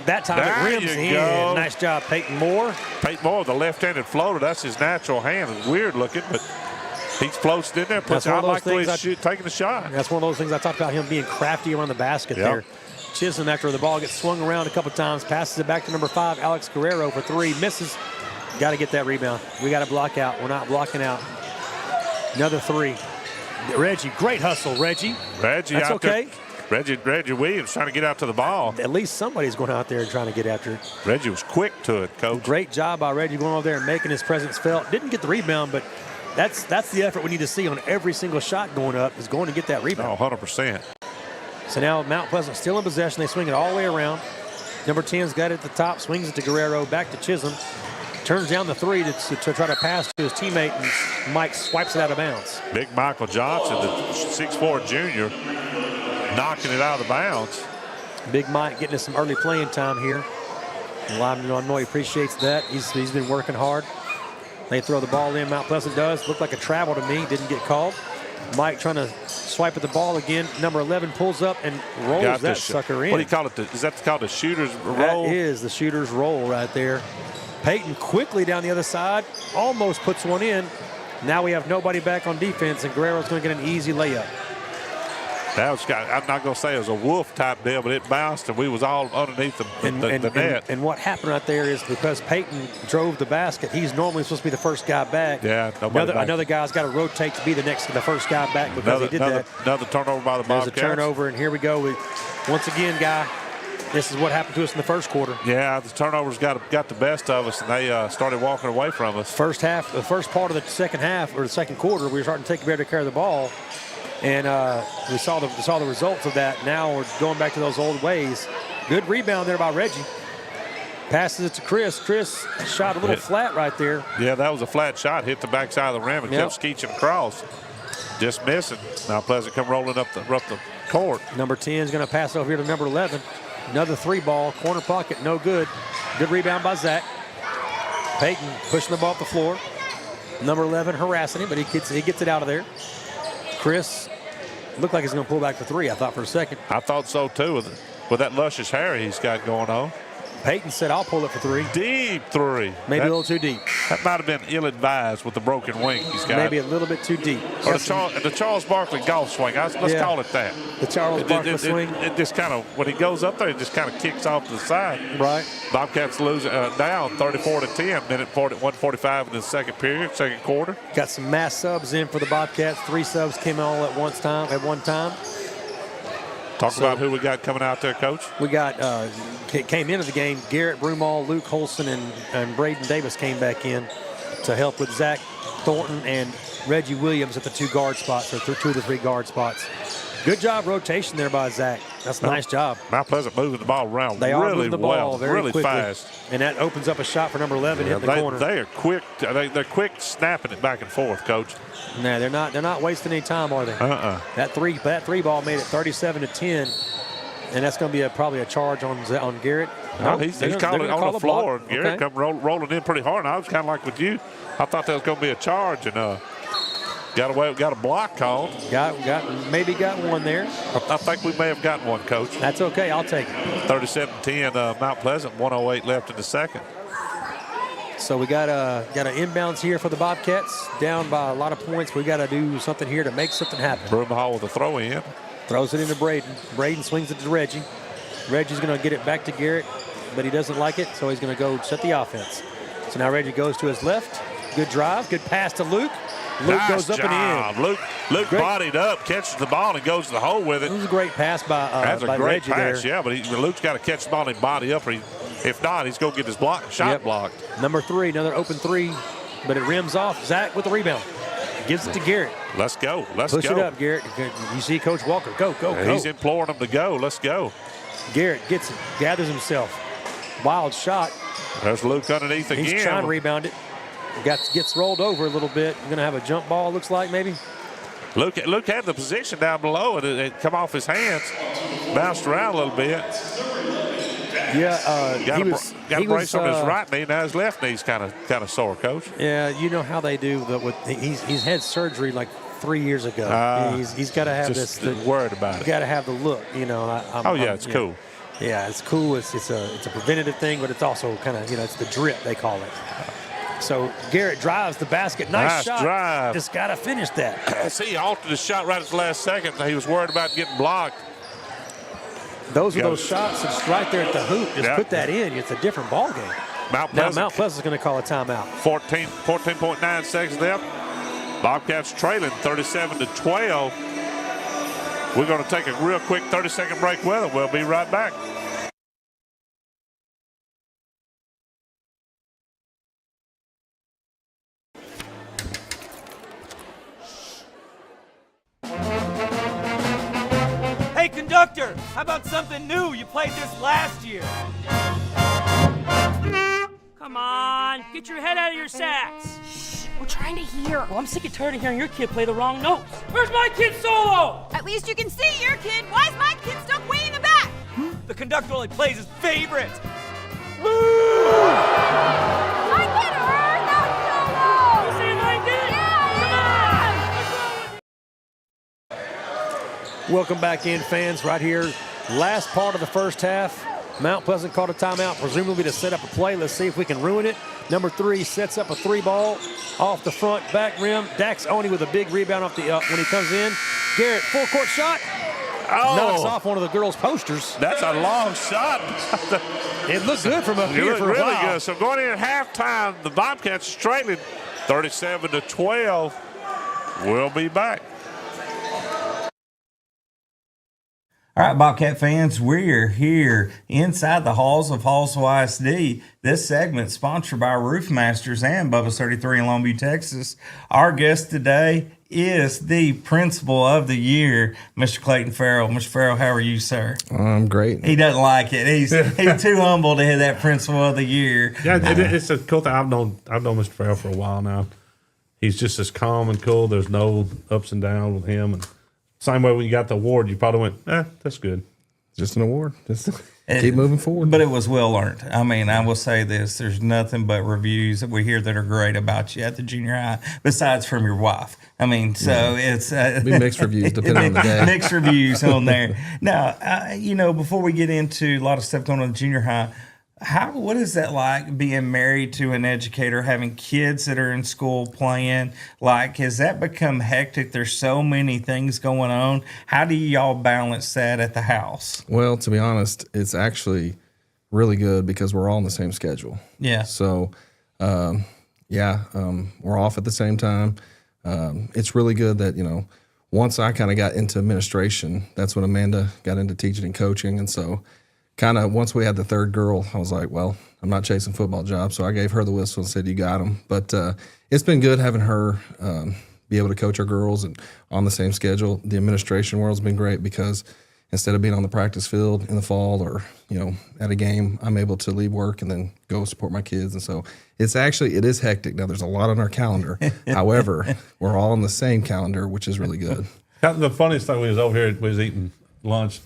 That time There it rims you in. go. Nice job, Peyton Moore. Peyton Moore, the left-handed floater, that's his natural hand. It's weird looking, but he floats it in there. That's one I of those like the way things he's taking the shot. That's one of those things I talked about, him being crafty around the basket there. Chisholm, after the ball gets swung around a couple times, passes it back to number 5, Alex Guerrero for 3. Misses. Got to get that rebound. We got to block out. We're not blocking out. Another 3. Reggie, great hustle, Reggie. Reggie That's out okay. there. Reggie Williams trying to get out to the ball. At least somebody's going out there and trying to get after it. Reggie was quick to it, Coach. Great job by Reggie going over there and making his presence felt. Didn't get the rebound, but that's the effort we need to see on every single shot going up, is going to get that rebound. Oh, 100%. So now Mount Pleasant still in possession. They swing it all the way around. Number 10's got it at the top, swings it to Guerrero, back to Chisholm. Turns down the 3 to try to pass to his teammate, and Mike swipes it out of bounds. Big Michael Johnson, the 6'4 junior, knocking it out of bounds. Big Mike getting us some early playing time here. And I know he appreciates that. He's been working hard. They throw the ball in. Mount Pleasant does. Looked like a travel to me. Didn't get called. Mike trying to swipe at the ball again. Number 11 pulls up and rolls that sucker in. What do you call it? Is that called the shooter's roll? That is the shooter's roll right there. Peyton quickly down the other side. Almost puts one in. Now we have nobody back on defense, and Guerrero's going to get an easy layup. That was, I'm not going to say it was a wolf type deal, but it bounced and we was all underneath the net. And what happened right there is because Peyton drove the basket, he's normally supposed to be the first guy back. Yeah, another guy's got to rotate to be the first guy back because he did that. Another turnover by the Bobcats. There's a turnover, and here we go. Once again, guy, this is what happened to us in the first quarter. Yeah, the turnovers got the best of us, and they started walking away from us. The first part of the second half or the second quarter, we were starting to take better care of the ball. And we saw the results of that. Now we're going back to those old ways. Good rebound there by Reggie. Passes it to Chris. Chris shot a little flat right there. Yeah, that was a flat shot. Hit the backside of the rim and kept skeeching across. Just missing. Now Pleasant come rolling up the court. Number 10 is going to pass over here to number 11. Another 3 ball. Corner pocket, no good. Good rebound by Zach. Peyton pushing the ball off the floor. Number 11 harassing him, but he gets it out of there. Chris looked like he's going to pull back for 3, I thought, for a second. I thought so, too, with that luscious hair he's got going on. Peyton said, I'll pull it for 3. Deep 3. Maybe a little too deep. That might have been ill-advised with the broken wing he's got. Maybe a little bit too deep. Or the Charles Barkley golf swing. Let's call it that. The Charles Barkley swing. It just kind of, when he goes up there, it just kind of kicks off to the side. Right. Bobcats lose down 34-10. Minute 1:45 in the second quarter. Got some mass subs in for the Bobcats. 3 subs came all at one time. Talk about who we got coming out there, Coach. We got, came into the game, Garrett Broomall, Luke Holson, and Braden Davis came back in to help with Zach Thornton and Reggie Williams at the 2 guard spots, or 2 of the 3 guard spots. Good job rotation there by Zach. That's a nice job. Mount Pleasant moving the ball around they really are moving the ball well, very really quickly. fast. And that opens up a shot for number 11 in the corner. They are quick. They're quick snapping it back and forth, Coach. No, they're not wasting any time, are they? That three ball made it 37-10, and that's going to be probably a charge on Garrett. No, he's calling it on the floor. Garrett come rolling in pretty hard. And I was kind of like with you. I thought that was going to be a charge, and got a block called. Maybe got one there. I think we may have gotten one, Coach. That's okay. I'll take it. 37-10, Mount Pleasant. 1:08 left in the second. So we got an inbounds here for the Bobcats. Down by a lot of points. We got to do something here to make something happen. Broomhall with a throw in. Throws it into Braden. Braden swings it to Reggie. Reggie's going to get it back to Garrett, but he doesn't like it, so he's going to go set the offense. So now Reggie goes to his left. Good drive. Good pass to Luke. Luke goes up and in. Luke bodied up, catches the ball, and goes to the hole with it. It was a great pass by That's a great Reggie pass, there. yeah, but Luke's got to catch the ball and body up, or if not, he's going to get his shot blocked. Number 3, another open 3, but it rims off. Zach with the rebound. Gives it to Garrett. Let's go. Push it up, Garrett. You see Coach Walker. Go. He's imploring him to go. Let's go. Garrett gets it, gathers himself. Wild shot. There's Luke underneath again. He's trying to rebound it. Gets rolled over a little bit. Going to have a jump ball, looks like, maybe. Luke had the position down below, and it come off his hands, bounced around a little bit. Yeah, Got a brace on his right knee. Now his left knee's kind of sore, Coach. Yeah, you know how they do. He's had surgery like 3 years ago. He's got to have just this. Worried about it. You got to have the look. You know. It's cool. Yeah, it's cool. It's a preventative thing, but it's also kind of it's the drip they call it. So Garrett drives the basket. Nice shot. Drive. Just got to finish that. See, he altered his shot right at the last second. He was worried about getting blocked. Those are those shots that's right there at the hoop. Just put that in. It's a different ball game. Mount Pleasant's going to call a timeout. 14.9 seconds left. Bobcats trailing 37-12. We're going to take a real quick 30-second break with it. We'll be right back. Hey, conductor, how about something new? You played this last year. Come on, get your head out of your sacks. Shh, we're trying to hear. Well, I'm sick and tired of hearing your kid play the wrong notes. Where's my kid solo? At least you can see your kid. Why is my kid stuck way in the back? The conductor only plays his favorite. My kid heard that solo! You see my kid? Yeah! Welcome back in, fans, right here. Last part of the first half. Mount Pleasant called a timeout, presumably to set up a play. Let's see if we can ruin it. Number 3 sets up a 3-ball off the front back rim. Dax Oney with a big rebound off the when he comes in. Garrett, full court shot. Knocks off one of the girls' posters. That's a long shot. It looked good from up here for a really while. Good. So going in at halftime, the Bobcats are trailing 37-12. We'll be back. All right, Bobcat fans, we're here inside the halls of Hallsville ISD. This segment sponsored by Roof Masters and Bubba's 33 in Longview, Texas. Our guest today is the Principal of the Year, Mr. Clayton Farrell. Mr. Farrell, how are you, sir? I'm great. He doesn't like it. He's too humble to hit that Principal of the Year. Yeah, it's a cool thing. I've known Mr. Farrell for a while now. He's just as calm and cool. There's no ups and downs with him. And same way when you got the award, you probably went, that's good. Just an award. Just keep moving forward. But it was well earned. I mean, I will say this. There's nothing but reviews that we hear that are great about you at the junior high, besides from your wife. I mean, so it's... be mixed reviews depending on the day. Mixed reviews on there. Now, before we get into a lot of stuff going on in junior high, what is that like being married to an educator, having kids that are in school playing? Like, has that become hectic? There's so many things going on. How do y'all balance that at the house? Well, to be honest, it's actually really good because we're all on the same schedule. Yeah. So, we're off at the same time. It's really good that, once I kind of got into administration, that's when Amanda got into teaching and coaching. And so kind of once we had the third girl, I was like, well, I'm not chasing football jobs. So I gave her the whistle and said, you got them. But it's been good having her be able to coach our girls and on the same schedule. The administration world's been great because instead of being on the practice field in the fall or, at a game, I'm able to leave work and then go support my kids. And so it is hectic. Now, there's a lot on our calendar. However, we're all on the same calendar, which is really good. The funniest thing, when he was over here, we was eating lunch,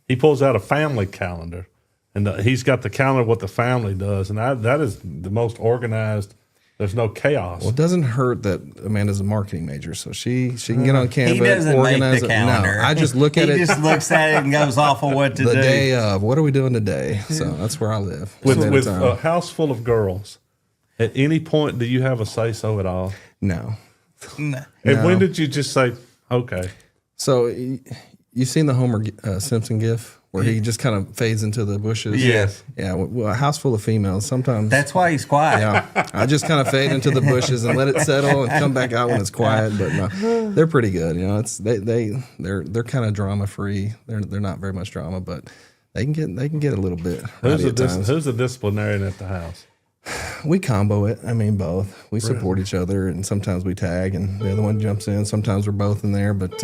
he pulls out a family calendar, and he's got the calendar of what the family does, and that is the most organized. There's no chaos. Well, it doesn't hurt that Amanda's a marketing major, so she can get on Canva. He doesn't organize make the calendar. No, I just look at it. He just looks at it and goes off of what to do. The day of, what are we doing today? So that's where I live. With a house full of girls, at any point do you have a say-so at all? No. And when did you just say, okay? So you've seen the Homer Simpson gif where he just kind of fades into the bushes? Yes. Yeah, well, a house full of females, sometimes. That's why he's quiet. Yeah, I just kind of fade into the bushes and let it settle and come back out when it's quiet. But no, they're pretty good. They're kind of drama free. They're not very much drama, but they can get a little bit. Who's the disciplinarian at the house? We combo it. I mean, both. We support each other, and sometimes we tag, and the other one jumps in. Sometimes we're both in there, but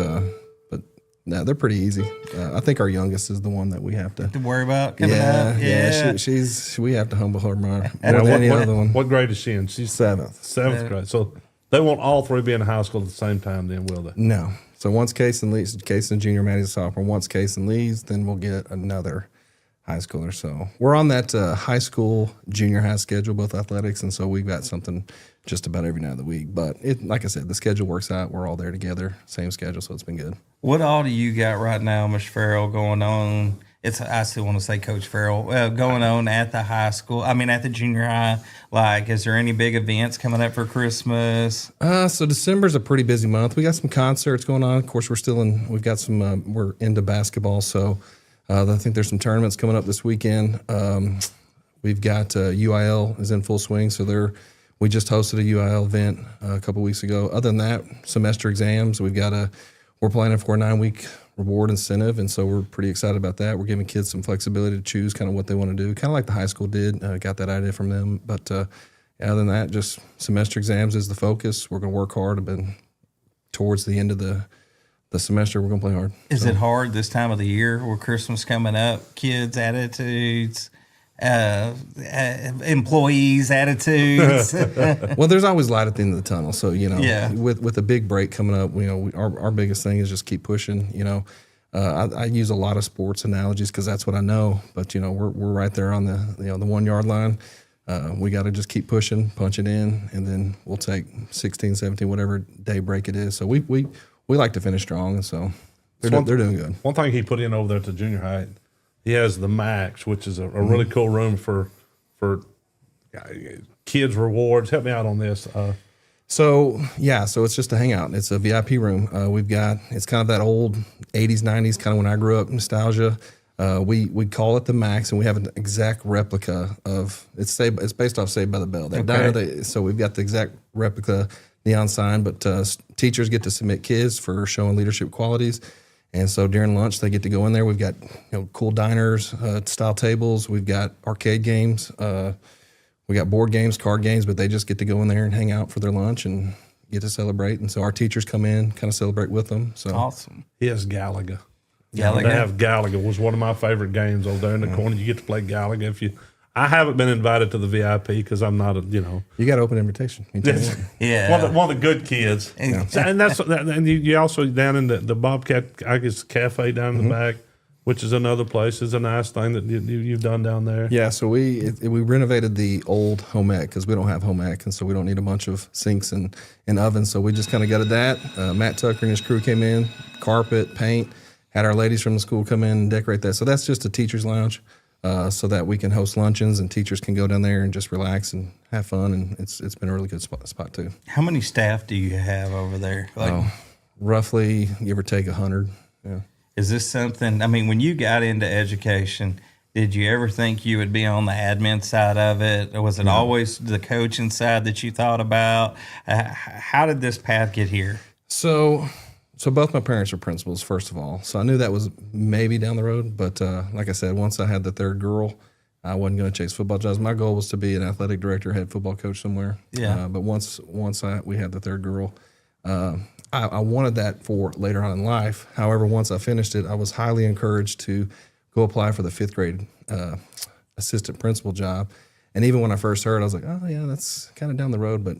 no, they're pretty easy. I think our youngest is the one that we have to worry about coming up. Yeah. We have to humble her more than any other one. What grade is she in? She's seventh grade. So They won't all three be in high school at the same time, then, will they? No. So once Kaysen leaves, Kaysen junior, Maddie's a sophomore. Once Kaysen leaves, then we'll get another high schooler. So we're on that high school, junior high schedule, both athletics, and so we've got something just about every night of the week. But like I said, the schedule works out. We're all there together, same schedule, so it's been good. What all do you got right now, Mr. Farrell, going on? I still want to say Coach Farrell, going on at the high school. I mean, at the junior high. Like, is there any big events coming up for Christmas? So December's a pretty busy month. We got some concerts going on. Of course, we've got some, we're into basketball. So I think there's some tournaments coming up this weekend. We've got UIL is in full swing. So we just hosted a UIL event a couple weeks ago. Other than that, semester exams, we're planning for a 9-week reward incentive, and so we're pretty excited about that. We're giving kids some flexibility to choose kind of what they want to do, kind of like the high school did. Got that idea from them. But other than that, just semester exams is the focus. We're going to work hard, but towards the end of the semester, we're going to play hard. Is it hard this time of the year with Christmas coming up? Kids' attitudes, employees' attitudes. Well, there's always light at the end of the tunnel. So, Yeah. with a big break coming up, our biggest thing is just keep pushing. I use a lot of sports analogies because that's what I know. But we're right there on the 1 yard line. We got to just keep pushing, punch it in, and then we'll take 16, 17, whatever day break it is. So we like to finish strong, and so they're doing good. One thing he put in over there at the junior high, he has the Max, which is a really cool room for kids rewards. Help me out on this. So it's just a hangout. It's a VIP room. It's kind of that old 80s, 90s, kind of when I grew up, nostalgia. We call it the Max, and we have an exact replica of it's based off Saved by the Bell. That diner, so we've got the exact replica neon sign, but teachers get to submit kids for showing leadership qualities. And so during lunch, they get to go in there. We've got cool diners, style tables. We've got arcade games. We got board games, card games, but they just get to go in there and hang out for their lunch and get to celebrate. And so our teachers come in, kind of celebrate with them. So Awesome. He has Galaga. Galaga. They have Galaga. Was one of my favorite games over there in the corner. You get to play Galaga. I haven't been invited to the VIP because I'm not You got open invitation. Yeah. One of the good kids. Yeah. And you also down in the Bobcat, I guess, cafe down in the back, which is another place. Is a nice thing that you've done down there. Yeah, so we renovated the old home ec because we don't have home ec, and so we don't need a bunch of sinks and ovens. So we just kind of gutted that. Matt Tucker and his crew came in, carpet, paint, had our ladies from the school come in and decorate that. So that's just a teacher's lounge. So that we can host luncheons and teachers can go down there and just relax and have fun, and it's been a really good spot too. How many staff do you have over there? Roughly, give or take 100. Yeah. Is this something? I mean, when you got into education, did you ever think you would be on the admin side of it, or was it always the coaching side that you thought about? How did this path get here? So both my parents are principals, first of all. So I knew that was maybe down the road. But like I said, once I had the third girl, I wasn't going to chase football jobs. My goal was to be an athletic director, head football coach somewhere. Yeah. But once we had the third girl, I wanted that for later on in life. However, once I finished it, I was highly encouraged to go apply for the 5th grade assistant principal job. And even when I first heard, I was like, oh, yeah, that's kind of down the road. But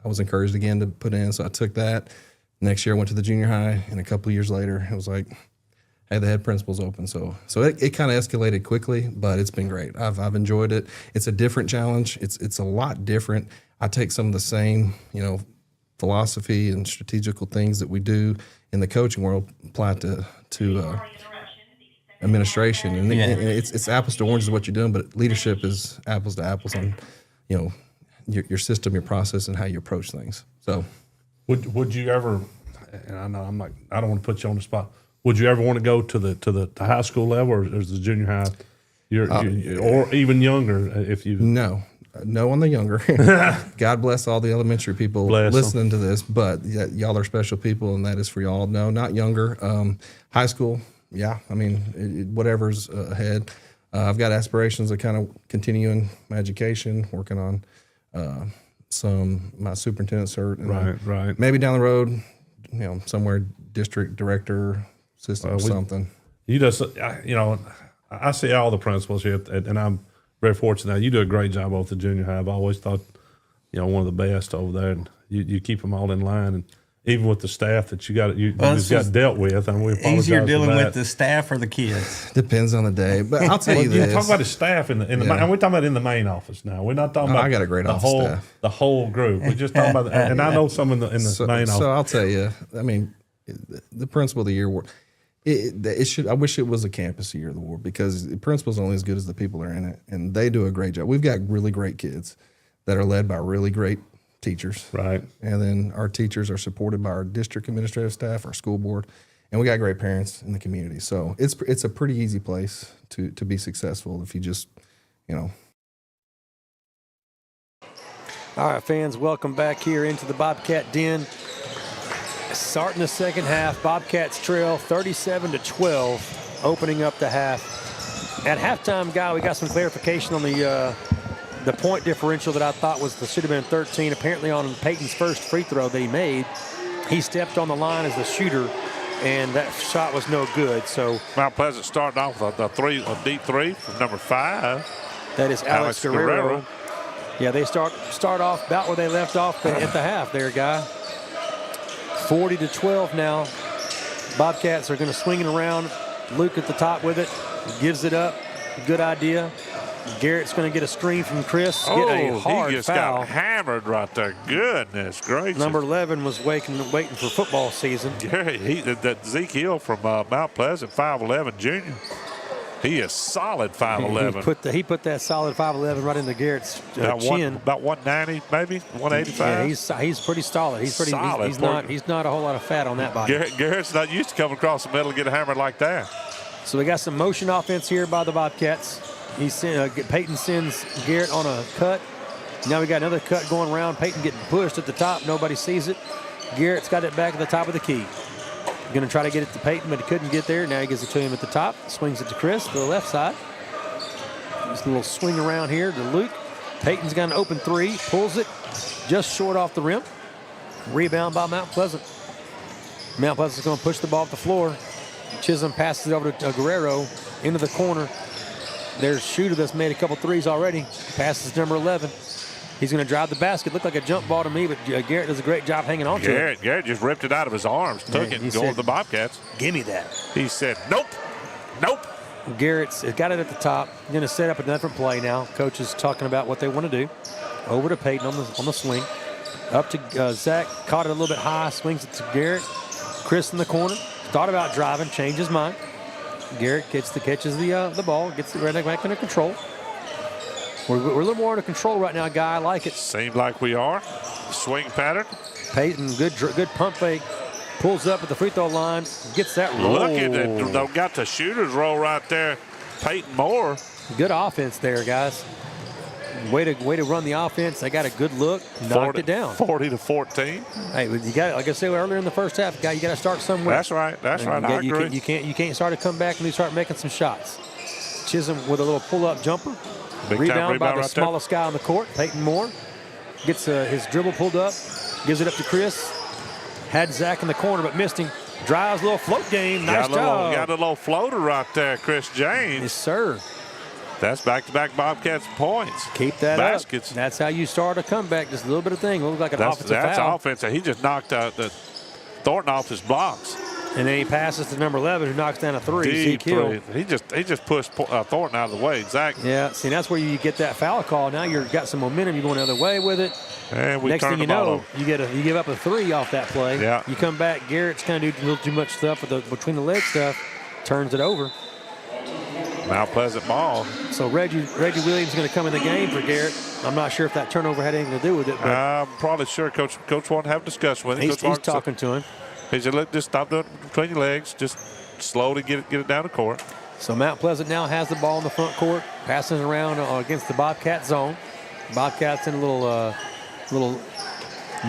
I was encouraged again to put in. So I took that. Next year, I went to the junior high, and a couple of years later, it was like, hey, the head principal's open. So it kind of escalated quickly, but it's been great. I've enjoyed it. It's a different challenge. It's a lot different. I take some of the same, philosophy and strategical things that we do in the coaching world, apply to administration, and it's apples to oranges what you're doing, but leadership is apples to apples on, your system, your process, and how you approach things. So. Would you ever? And I know I don't want to put you on the spot. Would you ever want to go to the high school level, or is the junior high, or even younger? If you no on the younger. God bless all the elementary people listening to this, but y'all are special people, and that is for y'all. No, not younger. High school, yeah. I mean, whatever's ahead. I've got aspirations of kind of continuing my education, working on. My superintendent cert, and right. Maybe down the road, somewhere district director, assistant, something. You just, I see all the principals here, and I'm very fortunate. You do a great job both the junior high. I've always thought, one of the best over there. And you keep them all in line, and even with the staff that you Well, just got dealt with, and we apologize Easier dealing for that. with the staff or the kids. Depends on the day, but I'll tell you You this. talk about the staff in the and we're talking about in the main office now. We're not talking about I got a great the office whole staff. the whole group. We're just talking about, and I know some in the main office. So I'll tell you. I mean, the Principal of the Year award. It should. I wish it was a Campus Year Award because the principal's only as good as the people that are in it, and they do a great job. We've got really great kids that are led by really great teachers, Right. And then our teachers are supported by our district administrative staff, our school board, and we got great parents in the community. So it's a pretty easy place to be successful if you just, All right, fans, welcome back here into the Bobcat Den. Starting the second half, Bobcats trail 37-12, opening up the half. At halftime, Guy, we got some clarification on the point differential that I thought should have been 13. Apparently on Peyton's first free throw that he made, he stepped on the line as the shooter, and that shot was no good. So Mount Pleasant starting off with a deep three from number 5. that is Alex Guerrero. Yeah, they start off about where they left off at the half there, Guy. 40-12 now. Bobcats are going to swing it around. Luke at the top with it. Gives it up. Good idea. Garrett's going to get a screen from Chris. Get a hard he just foul. got hammered right there. Goodness gracious. Number 11 was waiting for football season. Gary, that Zeke Hill from Mount Pleasant, 5'11", junior. He is solid 5'11". He put that solid 5'11" right into Garrett's chin. About 190, maybe 185. Yeah, he's pretty solid. He's pretty Solid. he's not a whole lot of fat on that body. Garrett's not used to coming across the middle and get hammered like that. So we got some motion offense here by the Bobcats. Peyton sends Garrett on a cut. Now we got another cut going around. Peyton getting pushed at the top. Nobody sees it. Garrett's got it back at the top of the key. Going to try to get it to Peyton, but he couldn't get there. Now he gives it to him at the top. Swings it to Chris to the left side. Just a little swing around here to Luke. Peyton's got an open three. Pulls it just short off the rim. Rebound by Mount Pleasant. Mount Pleasant's going to push the ball off the floor. Chisholm passes it over to Guerrero into the corner. There's Shooter that's made a couple threes already. Passes number 11. He's going to drive the basket. Looked like a jump ball to me, but Garrett does a great job hanging on to it. Garrett just ripped it out of his arms, took it, and going to the Bobcats. Give me that. He said, nope, nope. Garrett's got it at the top. Going to set up a different play now. Coach is talking about what they want to do. Over to Peyton on the swing. Up to Zach. Caught it a little bit high. Swings it to Garrett. Chris in the corner. Thought about driving. Changed his mind. Garrett catches the ball. Gets it right back under control. We're a little more under control right now, Guy. I like it. Seems like we are. Swing pattern. Peyton, good pump fake. Pulls up at the free throw line. Gets that roll. Look at that. They've got the shooter's roll right there. Peyton Moore. Good offense there, guys. Way to run the offense. They got a good look. Knocked it down. 40-14. Hey, you got, like I said earlier in the first half, guy, you got to start somewhere. That's right. I agree. You can't start to come back and start making some shots. Chisholm with a little pull-up jumper. Rebound by the smallest guy on the court, Peyton Moore. Gets his dribble pulled up, gives it up to Chris. Had Zach in the corner, but missed him. Drives a little float game. Nice job. Got a little floater right there, Chris James. Yes, sir. That's back-to-back Bobcats points. Keep that baskets. Up. That's how you start a comeback. Just a little bit of thing. Looks like an offensive foul. That's offensive. He just knocked the Thornton off his blocks. And then he passes to number 11, who knocks down a three. Zeke Hill. He just pushed Thornton out of the way. Exactly. Yeah. See, that's where you get that foul call. Now you've got some momentum. You're going the other way with it. And we next thing you know, you give up a three off that play. Yeah. You come back. Garrett's kind of doing a little too much stuff with the between the leg stuff. Turns it over. Mount Pleasant ball. So Reggie Williams is going to come in the game for Garrett. I'm not sure if that turnover had anything to do with it. But I'm probably sure Coach wanted to have a discussion with him. He's talking to him. He said, look, just stop doing it between your legs. Just slowly get it down the court. So Mount Pleasant now has the ball in the front court, passing it around against the Bobcat zone. Bobcats in a little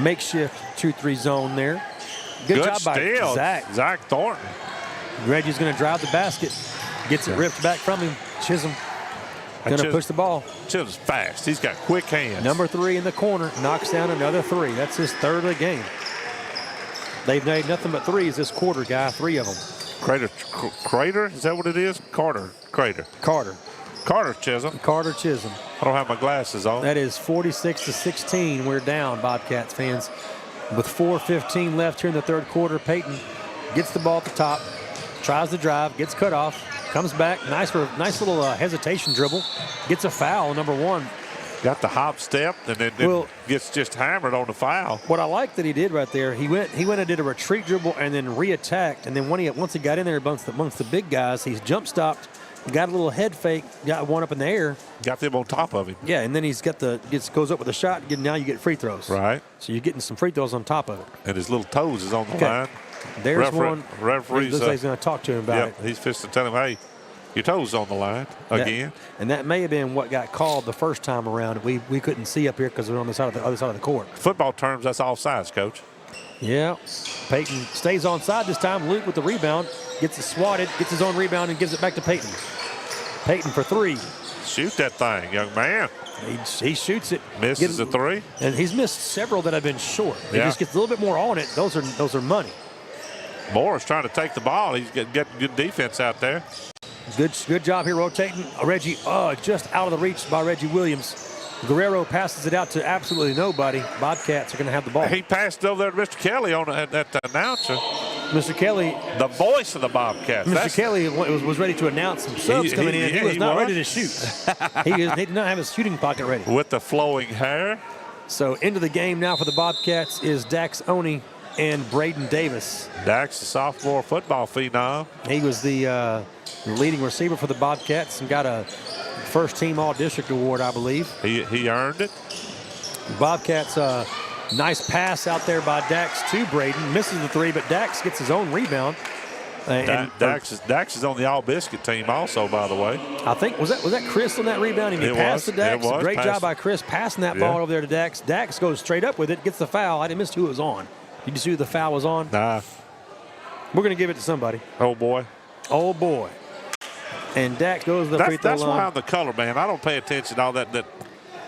makeshift 2-3 zone there. Good job by Zach Thornton. Reggie's going to drive the basket. Gets it ripped back from him. Chisholm going to push the ball. Chisholm's fast. He's got quick hands. Number 3 in the corner knocks down another 3. That's his third of the game. They've made nothing but threes this quarter, Guy. 3 of them. Crater, is that what it is? Carter. Carter Chisholm. Carter Chisholm. I don't have my glasses on. That is 46-16. We're down, Bobcats fans. With 4:15 left here in the third quarter, Peyton gets the ball at the top, tries to drive, gets cut off, comes back. Nice little hesitation dribble. Gets a foul, number 1. Got the hop step and then gets just hammered on the foul. What I like that he did right there, he went and did a retreat dribble and then re-attacked. And then once he got in there amongst the big guys, he's jump stopped, got a little head fake, got one up in the air. Got them on top of him. Yeah, and then he's got goes up with a shot. Now you get free throws. Right. So you're getting some free throws on top of it. And his little toes is on the line. There's one. Referee's looks like he's going to talk to him about it. He's fixing to tell him, hey, your toes on the line again. And that may have been what got called the first time around. We couldn't see up here because we're on the other side of the court. Football terms, that's offsides, Coach. Yeah. Peyton stays onside this time. Luke with the rebound. Gets it swatted, gets his own rebound, and gives it back to Peyton. Peyton for 3. Shoot that thing, young man. He shoots it. Misses a 3. And he's missed several that have been short. He just gets a little bit more on it. Those are money. Morris trying to take the ball. He's getting good defense out there. Good job here rotating. Reggie, just out of the reach by Reggie Williams. Guerrero passes it out to absolutely nobody. Bobcats are going to have the ball. He passed it over there to Mr. Kelly at the announcer. Mr. Kelly. The voice of the Bobcats. Mr. Kelly was ready to announce some subs coming in. He was not ready to shoot. He did not have his shooting pocket ready. With the flowing hair. So into the game now for the Bobcats is Dax Oney and Braden Davis. Dax, the sophomore football phenom. He was the leading receiver for the Bobcats and got a first-team All-District award, I believe. He earned it. Bobcats, nice pass out there by Dax to Braden. Misses the 3, but Dax gets his own rebound. Dax is on the All-Biscuit team also, by the way. I think, was that Chris on that rebound? And he passed to Dax. Great job by Chris passing that ball over there to Dax. Dax goes straight up with it, gets the foul. I didn't miss who it was on. Did you see who the foul was on? Nah. We're going to give it to somebody. Oh, boy. Oh, boy. And Dax goes to the free throw line. That's why I'm the color man. I don't pay attention to all that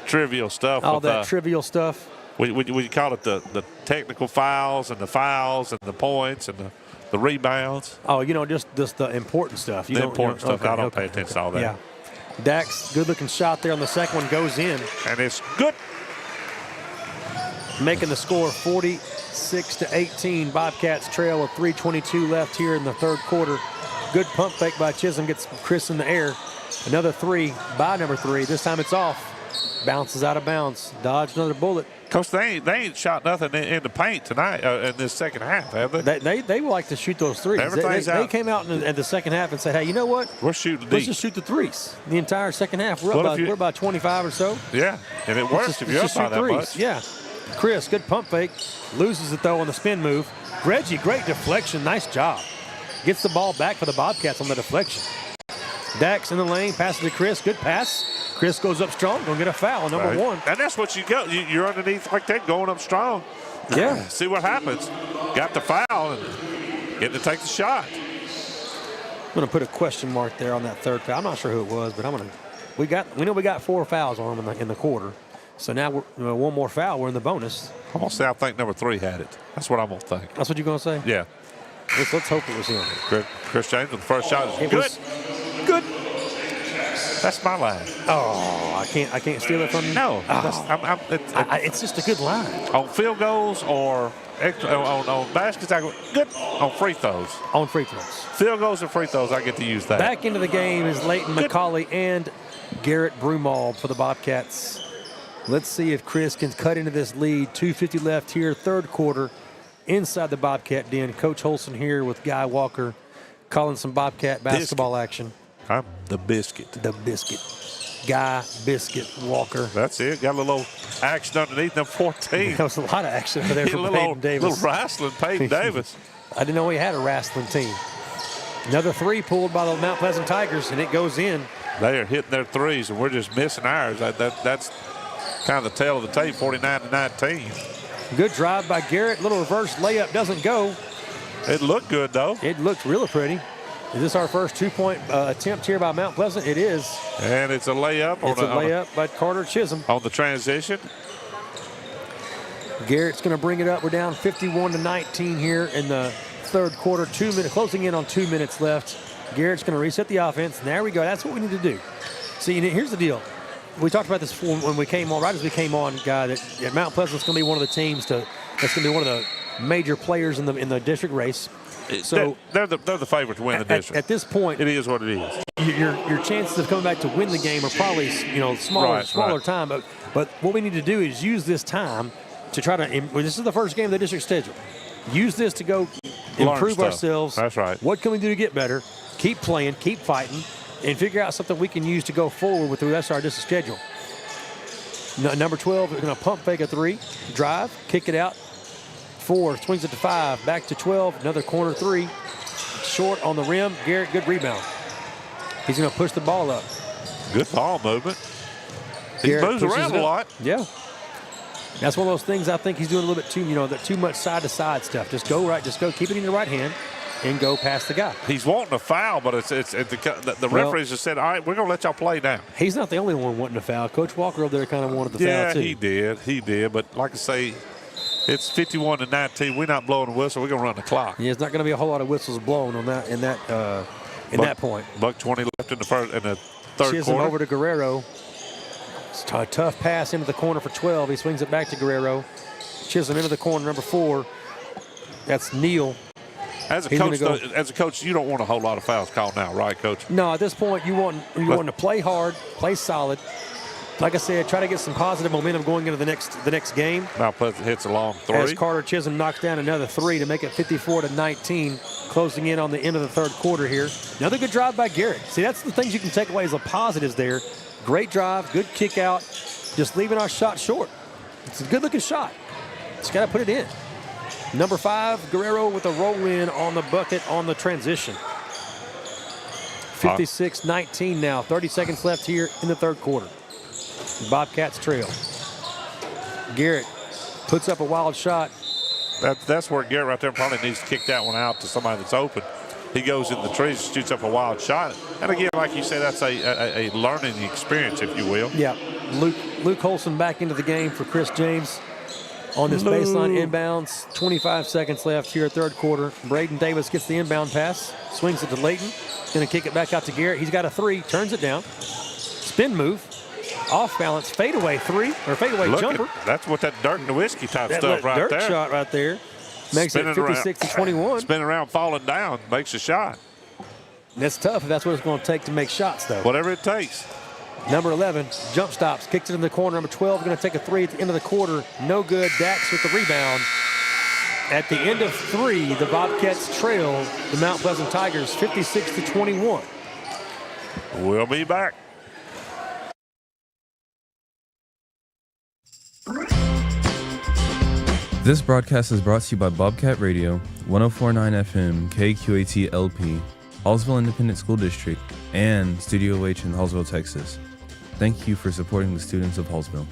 trivial stuff. All that trivial stuff. We call it the technical fouls and the points and the rebounds. Oh, just the important stuff. The important stuff. I don't pay attention to all that. Yeah. Dax, good-looking shot there on the second one, goes in. And it's good. Making the score 46-18. Bobcats trail with 3:22 left here in the third quarter. Good pump fake by Chisholm, gets Chris in the air. Another 3 by number 3. This time it's off. Bounces out of bounds. Dodged another bullet. Coach, they ain't shot nothing in the paint tonight in this second half, have they? They like to shoot those threes. They came out in the second half and said, hey, you know what? We're shooting deep. Let's just shoot the threes. The entire second half. We're about 25 or so. Yeah, and it works if you're up by that much. Yeah. Chris, good pump fake. Loses it, though, on the spin move. Reggie, great deflection. Nice job. Gets the ball back for the Bobcats on the deflection. Dax in the lane, passes to Chris. Good pass. Chris goes up strong. Going to get a foul, number 1. And that's what you go. You're underneath like that, going up strong. Yeah. See what happens. Got the foul and getting to take the shot. I'm going to put a question mark there on that third foul. I'm not sure who it was, but we know we got 4 fouls on them in the quarter. So now one more foul, we're in the bonus. I'm going to say I think number 3 had it. That's what I'm going to think. That's what you're going to say? Yeah. Let's hope it was him. Chris James with the first shot is good. Good. That's my line. Oh, I can't steal it from you? No. It's just a good line. On field goals or on baskets, I go good. On free throws. On free throws. Field goals and free throws, I get to use that. Back into the game is Leighton McCauley and Garrett Brumald for the Bobcats. Let's see if Chris can cut into this lead. 2:50 left here, third quarter. Inside the Bobcat den, Coach Holson here with Guy Walker calling some Bobcat basketball action. I'm the biscuit. The biscuit. Guy Biscuit Walker. That's it. Got a little action underneath them 14. There was a lot of action over there for Peyton Davis. Little wrestling Peyton Davis. I didn't know he had a wrestling team. Another 3 pulled by the Mount Pleasant Tigers, and it goes in. They are hitting their threes, and we're just missing ours. That's kind of the tail of the tape, 49-19. Good drive by Garrett. Little reverse layup doesn't go. It looked good, though. It looked really pretty. Is this our first 2-point attempt here by Mount Pleasant? It is. And it's a layup. It's a layup by Carter Chisholm. On the transition. Garrett's going to bring it up. We're down 51-19 here in the third quarter. Closing in on 2 minutes left. Garrett's going to reset the offense. And there we go. That's what we need to do. See, here's the deal. We talked about this when we came on, right as we came on, guy, that Mount Pleasant's going to be one of the teams that's going to be one of the major players in the district race. So they're the favorite to win the district. At this point, it is what it is. Your chances of coming back to win the game are probably smaller time. But what we need to do is use this time to try to. This is the first game of the district schedule. Use this to go improve ourselves. That's right. What can we do to get better? Keep playing, keep fighting, and figure out something we can use to go forward with the rest of our district schedule. Number 12 is going to pump fake a 3, drive, kick it out. 4, swings it to 5, back to 12, another corner 3. Short on the rim. Garrett, good rebound. He's going to push the ball up. Good ball movement. He Garrett moves around a lot. Yeah. That's one of those things I think he's doing a little bit too much side-to-side stuff. Just go right, keep it in your right hand and go past the guy. He's wanting a foul, but the referees just said, all right, we're going to let y'all play now. He's not the only one wanting a foul. Coach Walker over there kind of wanted the foul, too. Yeah, he did. But like I say, it's 51-19. We're not blowing the whistle. We're going to run the clock. Yeah, it's not going to be a whole lot of whistles blown on that in that point. $1:20 left in the third Chisholm quarter. over to Guerrero. It's a tough pass into the corner for 12. He swings it back to Guerrero. Chisholm into the corner, number 4. That's Neal. As a coach, you don't want a whole lot of fouls called now, right, Coach? No, at this point, you want to play hard, play solid. Like I said, try to get some positive momentum going into the next game. Mount Pleasant hits a long 3. As Carter Chisholm knocks down another 3 to make it 54-19, closing in on the end of the third quarter here. Another good drive by Garrett. See, that's the things you can take away as the positives there. Great drive, good kick out, just leaving our shot short. It's a good-looking shot. Just got to put it in. Number 5, Guerrero with a roll-in on the bucket on the transition. 56-19 now. 30 seconds left here in the third quarter. Bobcats trail. Garrett puts up a wild shot. That's where Garrett right there probably needs to kick that one out to somebody that's open. He goes in the trees, shoots up a wild shot. And again, like you said, that's a learning experience, if you will. Yeah. Luke Holson back into the game for Chris James on this baseline inbounds. 25 seconds left here, third quarter. Braden Davis gets the inbound pass, swings it to Layton. Going to kick it back out to Garrett. He's got a 3, turns it down. Spin move. Off balance, fadeaway 3 or fadeaway jumper. That's what that dirt and the whiskey type stuff right there. Dirt shot right there. Makes it 56-21. Spinning around, falling down, makes a shot. That's tough if that's what it's going to take to make shots, though. Whatever it takes. Number 11, jump stops, kicks it in the corner. Number 12 going to take a 3 at the end of the quarter. No good. Dax with the rebound. At the end of 3, the Bobcats trail the Mount Pleasant Tigers 56-21. We'll be back. This broadcast is brought to you by Bobcat Radio, 104.9 FM, KQAT LP, Hallsville Independent School District, and Studio H in Hallsville, Texas. Thank you for supporting the students of Hallsville.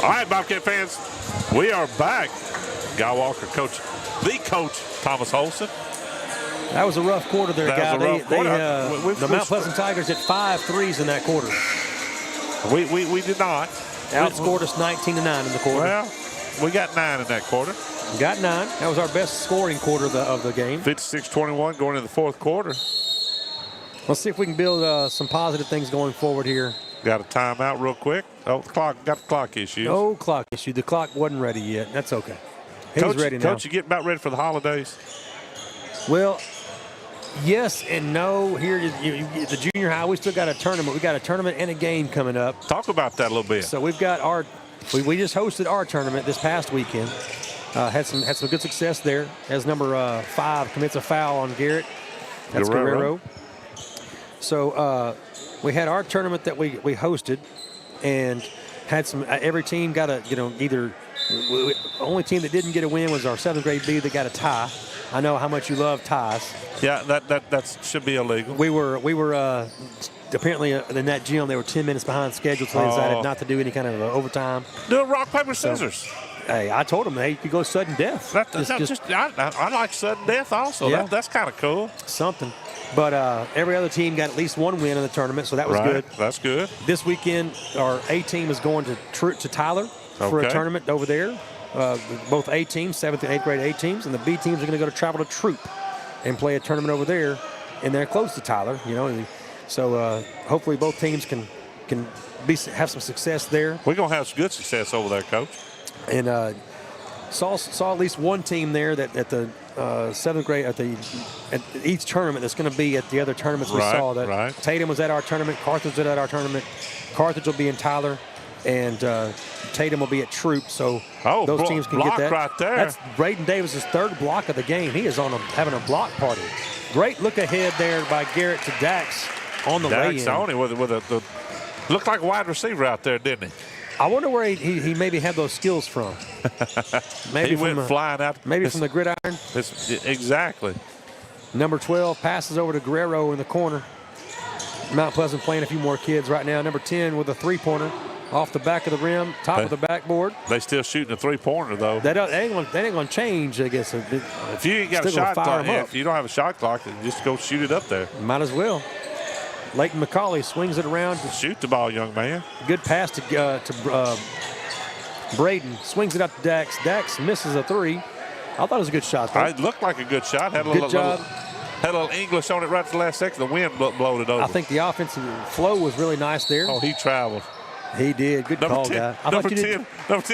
All right, Bobcat fans, we are back. Guy Walker, the coach, Thomas Holson. That was a rough quarter there, Guy. The Mount Pleasant Tigers hit 5 threes in that quarter. We did not. Outscored us 19-9 in the quarter. Well, we got 9 in that quarter. Got 9. That was our best scoring quarter of the game. 56-21 going into the fourth quarter. Let's see if we can build some positive things going forward here. Got a timeout real quick. Oh, got the clock issues. No clock issue. The clock wasn't ready yet. That's okay. He's ready now. Coach, you getting about ready for the holidays? Well, yes and no. Here, the junior high, we still got a tournament. We got a tournament and a game coming up. Talk about that a little bit. So we've got we just hosted our tournament this past weekend. Had some good success there. As number 5 commits a foul on Garrett. That's Guerrero. So we had our tournament that we hosted, and had some. Every team got a either. The only team that didn't get a win was our 7th grade B that got a tie. I know how much you love ties. Yeah, that should be illegal. We were apparently in that gym. They were 10 minutes behind schedule, so they decided not to do any kind of overtime. Do a rock paper scissors. Hey, I told them, hey, you could go sudden death. I like sudden death also. Yeah. That's kind of cool. Something. But every other team got at least one win in the tournament, so that was good. That's good. This weekend, our A team is going to Tyler for a tournament over there. Both A teams, 7th and 8th grade A teams, and the B teams are going to go to travel to Troop and play a tournament over there, and they're close to Tyler, you know. So hopefully both teams can have some success there. We're going to have some good success over there, Coach. And saw at least one team there that at the 7th grade at each tournament that's going to be at the other tournaments we saw. That Tatum was at our tournament, Carthage was at our tournament. Carthage will be in Tyler, and Tatum will be at Troop. So those teams can get that. Right there. That's Braden Davis's third block of the game. He is having a block party. Great look ahead there by Garrett to Dax on the lay-in. Dax on it with a looked like a wide receiver out there, didn't he? I wonder where he maybe had those skills from. Maybe he went flying out. Maybe from the gridiron. Exactly. Number 12 passes over to Guerrero in the corner. Mount Pleasant playing a few more kids right now. Number 10 with a three-pointer off the back of the rim, top of the backboard. They still shooting a three-pointer, though. That ain't going to change, I guess. If you ain't got a shot clock, if you don't have a shot clock, just go shoot it up there. Might as well. Leighton McCauley swings it around. Shoot the ball, young man. Good pass to Braden. Swings it up to Dax. Dax misses a three. I thought it was a good shot, though. It looked like a good shot. Had a good job. Had a little English on it right at the last second. The wind blowed it over. I think the offensive flow was really nice there. Oh, he traveled. He did. Good call, guy. Number 10,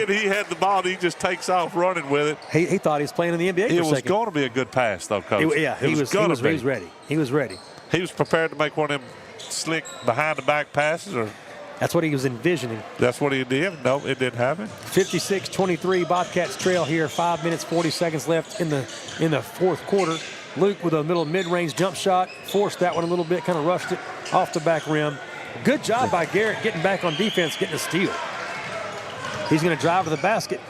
he had the ball, and he just takes off running with it. He thought he was playing in the NBA for a second. It was going to be a good pass, though, Coach. He was ready. He was ready. He was prepared to make one of them slick behind-the-back passes, or that's what he was envisioning. That's what he did. No, it didn't happen. 56-23, Bobcats trail here. 5 minutes, 40 seconds left in the fourth quarter. Luke with a middle mid-range jump shot. Forced that one a little bit, kind of rushed it off the back rim. Good job by Garrett getting back on defense, getting a steal. He's going to drive to the basket.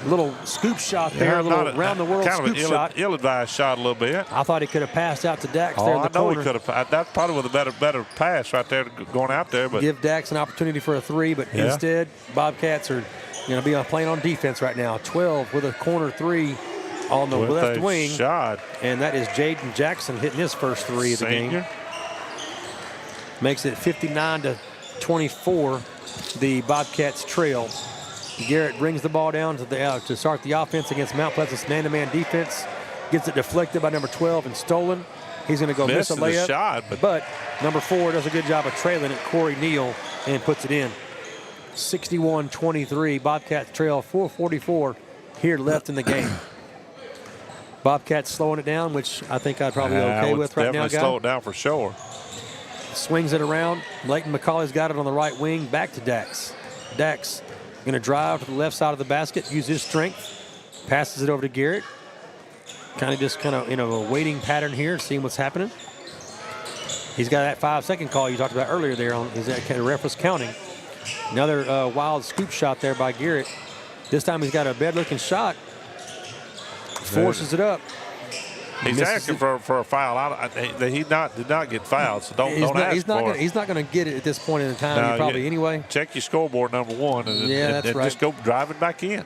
A little scoop shot there, a little around-the-world scoop shot. Ill-advised shot a little bit. I thought he could have passed out to Dax there in the corner. I know he could have. That probably was a better pass right there going out there. But give Dax an opportunity for a three, but instead, Bobcats are going to be playing on defense right now. 12 with a corner three on the left wing. Shot. And that is Jaden Jackson hitting his first three of the game. Makes it 59-24, the Bobcats trail. Garrett brings the ball down to start the offense against Mount Pleasant's man-to-man defense. Gets it deflected by number 12 and stolen. He's going to go miss a layup. Shot, but number 4 does a good job of trailing it, Corey Neal, and puts it in. 61-23, Bobcats trail, 4:44 here left in the game. Bobcats slowing it down, which I think I'd probably be okay with right now, guys. Definitely slow it down for sure. Swings it around. Leighton McCauley's got it on the right wing. Back to Dax. Dax going to drive to the left side of the basket, use his strength. Passes it over to Garrett. Kind of a waiting pattern here, seeing what's happening. He's got that 5-second call you talked about earlier there. Is that kind of reference counting? Another wild scoop shot there by Garrett. This time he's got a bad-looking shot. Forces it up. He's asking for a foul. He did not get fouled, so don't ask for it. He's not going to get it at this point in the time, anyway. Check your scoreboard, number 1, and that's right. Just go driving back in.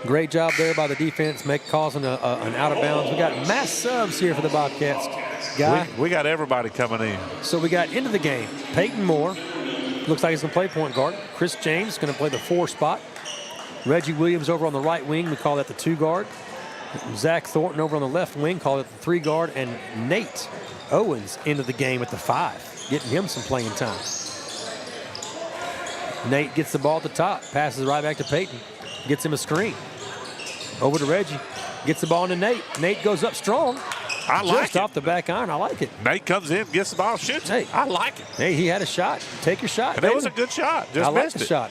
Great job there by the defense, causing an out of bounds. We got mass subs here for the Bobcats. We got everybody coming in. So we got into the game. Peyton Moore looks like he's going to play point guard. Chris James is going to play the 4 spot. Reggie Williams over on the right wing. We call that the 2 guard. Zach Thornton over on the left wing, called it the 3 guard, and Nate Owens into the game at the 5, getting him some playing time. Nate gets the ball at the top, passes right back to Peyton, gets him a screen. Over to Reggie, gets the ball into Nate. Nate goes up strong. Just off the back iron. I like it. Nate comes in, gets the ball, shoots. Hey, I like it. Hey, he had a shot. Take your shot. And that was a good shot. Just missed the shot.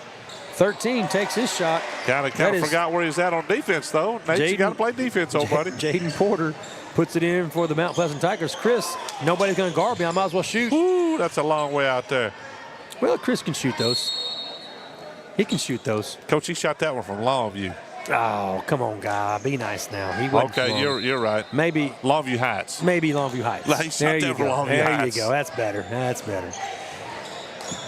13 takes his shot. Kind of forgot where he's at on defense, though. Nate, you got to play defense, old buddy. Jaden Porter puts it in for the Mount Pleasant Tigers. Chris, nobody's going to guard me. I might as well shoot. Ooh, that's a long way out there. Well, Chris can shoot those. He can shoot those. Coach, he shot that one from long view. Oh, come on, guy. Be nice now. He wasn't Okay, wrong. you're right. Maybe Longview Heights. Maybe Longview Heights. He shot down for Longview There Heights. you go. That's better. That's better.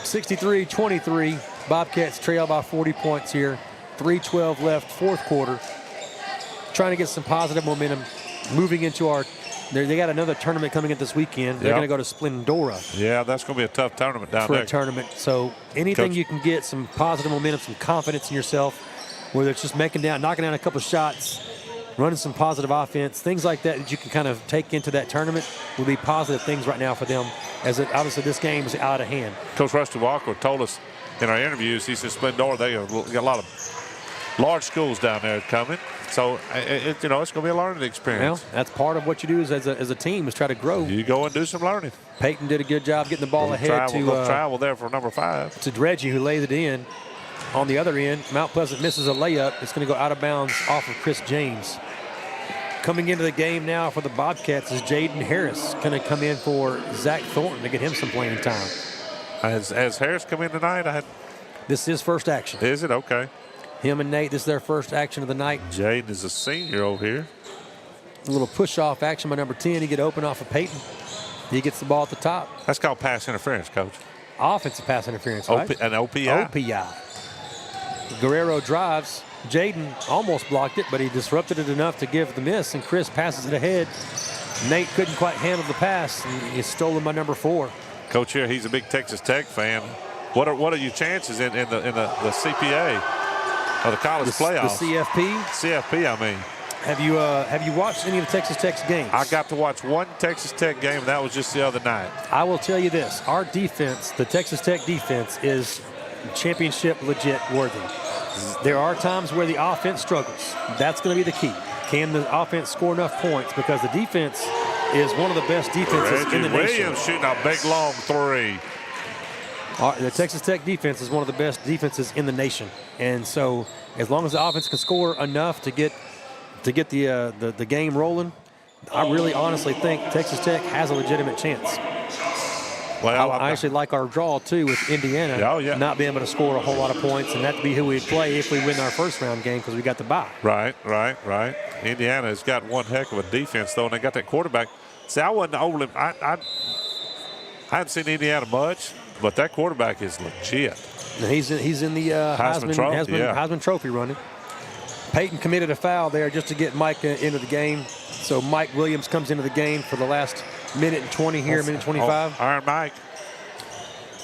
63-23. Bobcats trail by 40 points here. 3:12 left, fourth quarter. Trying to get some positive momentum moving into our. They got another tournament coming in this weekend. They're Yep. going to go to Splendora Yeah, that's going to be a tough tournament down for there. a tournament. So anything Coach- you can get some positive momentum, some confidence in yourself, whether it's just knocking down a couple of shots, running some positive offense, things like that you can kind of take into that tournament will be positive things right now for them. Obviously this game is out of hand. Coach Rusty Walker told us in our interviews, he said Splendora, they got a lot of large schools down there coming. So, it's going to be a learning Well, experience. that's part of what you do as a team is try to grow. You go and do some learning. Peyton did a good job getting the ball ahead travel there for number 5. to Dredge, who laid it in. On the other end, Mount Pleasant misses a layup. It's going to go out of bounds off of Chris James. Coming into the game now for the Bobcats is Jaden Harris going to come in for Zach Thornton to get him some playing time. Has Harris come in tonight? This is his first action. Is it? Okay. Him and Nate, this is their first action of the night. Jaden is a senior over here. A little push-off action by number 10. He get open off of Peyton. He gets the ball at the top. That's called pass interference, Coach. Offensive pass interference, right? An OPI. OPI. Guerrero drives. Jaden almost blocked it, but he disrupted it enough to give the miss, and Chris passes it ahead. Nate couldn't quite handle the pass, and he's stolen by number 4. Coach here, he's a big Texas Tech fan. What are your chances in the CPA or the college playoffs? The CFP. CFP, I mean. Have you watched any of the Texas Tech's games? I got to watch one Texas Tech game, and that was just the other night. I will tell you this: our defense, the Texas Tech defense, is championship legit worthy. There are times where the offense struggles. That's going to be the key. Can the offense score enough points? Because the defense is one of the best defenses in the nation. Williams shooting a big long 3. The Texas Tech defense is one of the best defenses in the nation, and so as long as the offense can score enough to get the game rolling, I really honestly think Texas Tech has a legitimate chance. Well, I actually like our draw too with Indiana not being able to score a whole lot of points, and that to be who we'd play if we win our first round game because we got the bye. Right. Indiana has got one heck of a defense though, and they got that quarterback. See, I wasn't overly. I hadn't seen Indiana much, but that quarterback is legit. And he's in the Heisman Trophy running. Peyton committed a foul there just to get Mike into the game. So Mike Williams comes into the game for the last minute and 20 here, minute 25.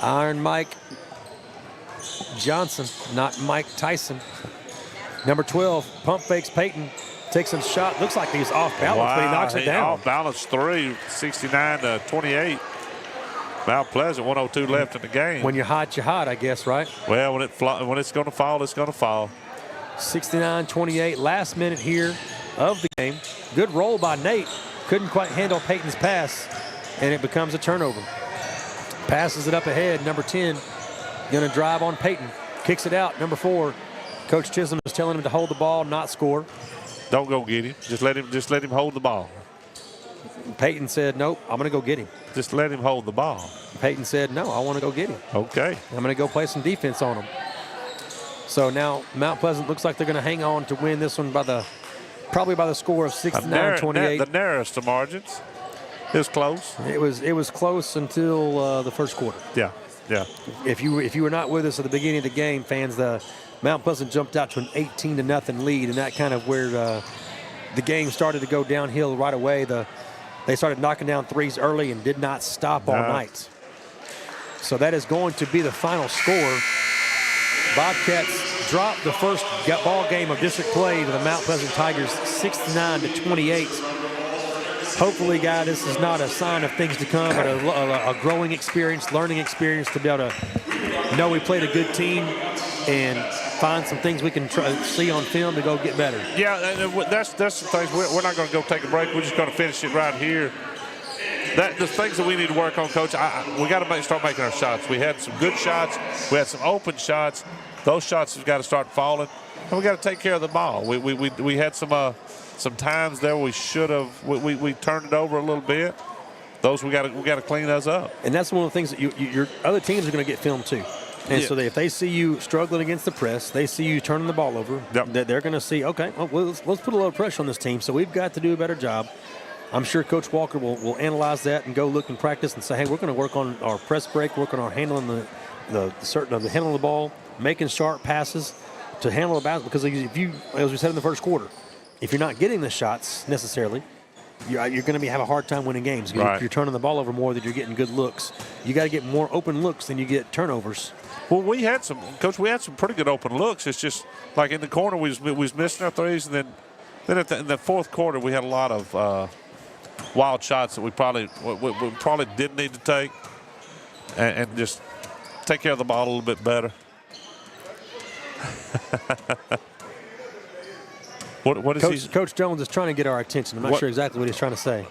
Iron Mike Johnson, not Mike Tyson. Number 12, pump fakes Peyton. Takes a shot. Looks like he's off balance, but he knocks it down. Off balance 3, 69-28. Mount Pleasant, 1:02 left in the game. When you're hot, I guess, right? Well, when it's going to fall, it's going to fall. 69-28, last minute here of the game. Good roll by Nate. Couldn't quite handle Peyton's pass, and it becomes a turnover. Passes it up ahead. Number 10 going to drive on Peyton. Kicks it out. Number 4, Coach Chisholm is telling him to hold the ball, not score. Don't go get him. Just let him hold the ball. Peyton said, nope, I'm going to go get him. Just let him hold the ball. Peyton said, no, I want to go get him. Okay. I'm going to go play some defense on him. So now Mount Pleasant looks like they're going to hang on to win this one probably by the score of 69-28. The narrowest of margins. It was close. It was close until the first quarter. Yeah. If you were not with us at the beginning of the game, fans, the Mount Pleasant jumped out to an 18-0 lead, and that kind of where the game started to go downhill right away. They started knocking down threes early and did not stop all night. So that is going to be the final score. Bobcats dropped the first ball game of district play to the Mount Pleasant Tigers, 69-28. Hopefully, guys, this is not a sign of things to come, but a growing experience, learning experience to be able to know we played a good team and find some things we can see on film to go get better. Yeah, that's the things. We're not going to go take a break. We're just going to finish it right here. The things that we need to work on, Coach, we got to start making our shots. We had some good shots. We had some open shots. Those shots have got to start falling, and we got to take care of the ball. We had some times there we should have we turned it over a little bit. Those we got to clean those up. And that's one of the things that your other teams are going to get film too. And so if they see you struggling against the press, they see you turning the ball over, that they're going to see, okay, well, let's put a little pressure on this team. So we've got to do a better job. I'm sure Coach Walker will analyze that and go look and practice and say, hey, we're going to work on our press break, work on our handling the handling the ball, making sharp passes to handle the basket. Because if you, as we said in the first quarter, if you're not getting the shots necessarily, you're going to have a hard time winning games. Right. You're turning the ball over more than you're getting good looks. You got to get more open looks than you get turnovers. Well, we had some pretty good open looks. It's just like in the corner we was missing our threes, and then in the fourth quarter we had a lot of wild shots that we probably didn't need to take, and just take care of the ball a little bit better. What is Coach Jones is trying to get our attention. I'm not sure exactly what he's trying to say.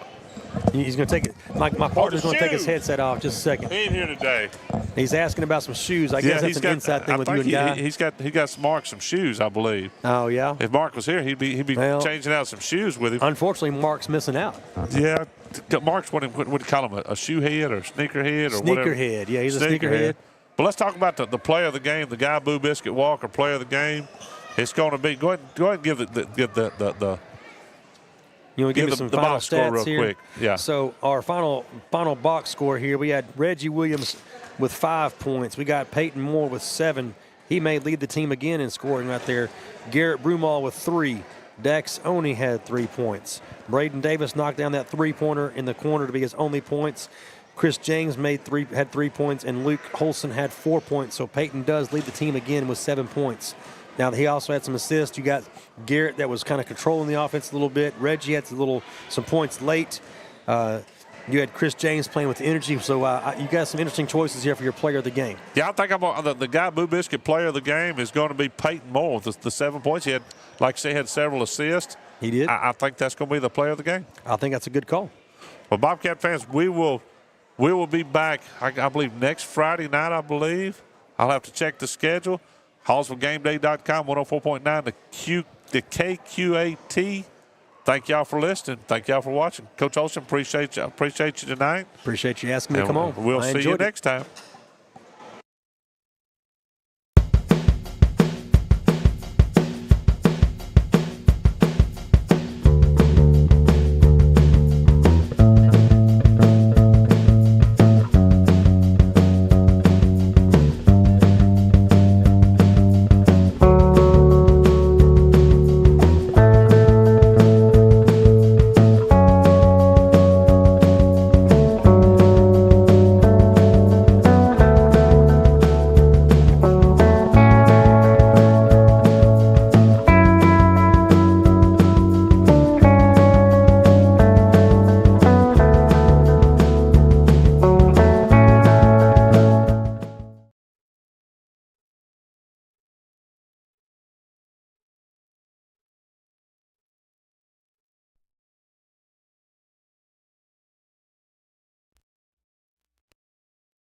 He's going to take it. My partner's going to take his headset off just a second. He ain't here today. He's asking about some shoes. I guess that's an inside thing with you and Guy. He got Mark some shoes, I believe. Oh yeah. If Mark was here, he'd be changing out some shoes with him. Unfortunately, Mark's missing out. Yeah, Mark's what do you call him, a shoe head or sneaker head or whatever. Sneakerhead. Yeah, he's a sneakerhead. But let's talk about the player of the game, the guy Boo Biscuit Walker, player of the game. It's going to be. Go ahead and give the. You want to give me some final box score real stats here? Quick. Yeah. So our final box score here, we had Reggie Williams with 5 points. We got Peyton Moore with 7. He may lead the team again in scoring right there. Garrett Brumall with 3. Dax Oney had 3 points. Braden Davis knocked down that 3-pointer in the corner to be his only points. Chris James had 3 points, and Luke Holson had 4 points. So Peyton does lead the team again with 7 points. Now, he also had some assists. You got Garrett that was kind of controlling the offense a little bit. Reggie had some points late. You had Chris James playing with energy. So you got some interesting choices here for your player of the game. Yeah, I think the guy Boo Biscuit player of the game is going to be Peyton Moore with the 7 points. He had, like I say, had several assists. He did. I think that's going to be the player of the game. I think that's a good call. Well, Bobcat fans, we will be back, I believe, next Friday night, I believe. I'll have to check the schedule. HallsvilleGameDay.com, 104.9, the KQAT. Thank y'all for listening. Thank y'all for watching. Coach Olsen, appreciate you tonight. Appreciate you asking me to come on. We'll see you next time.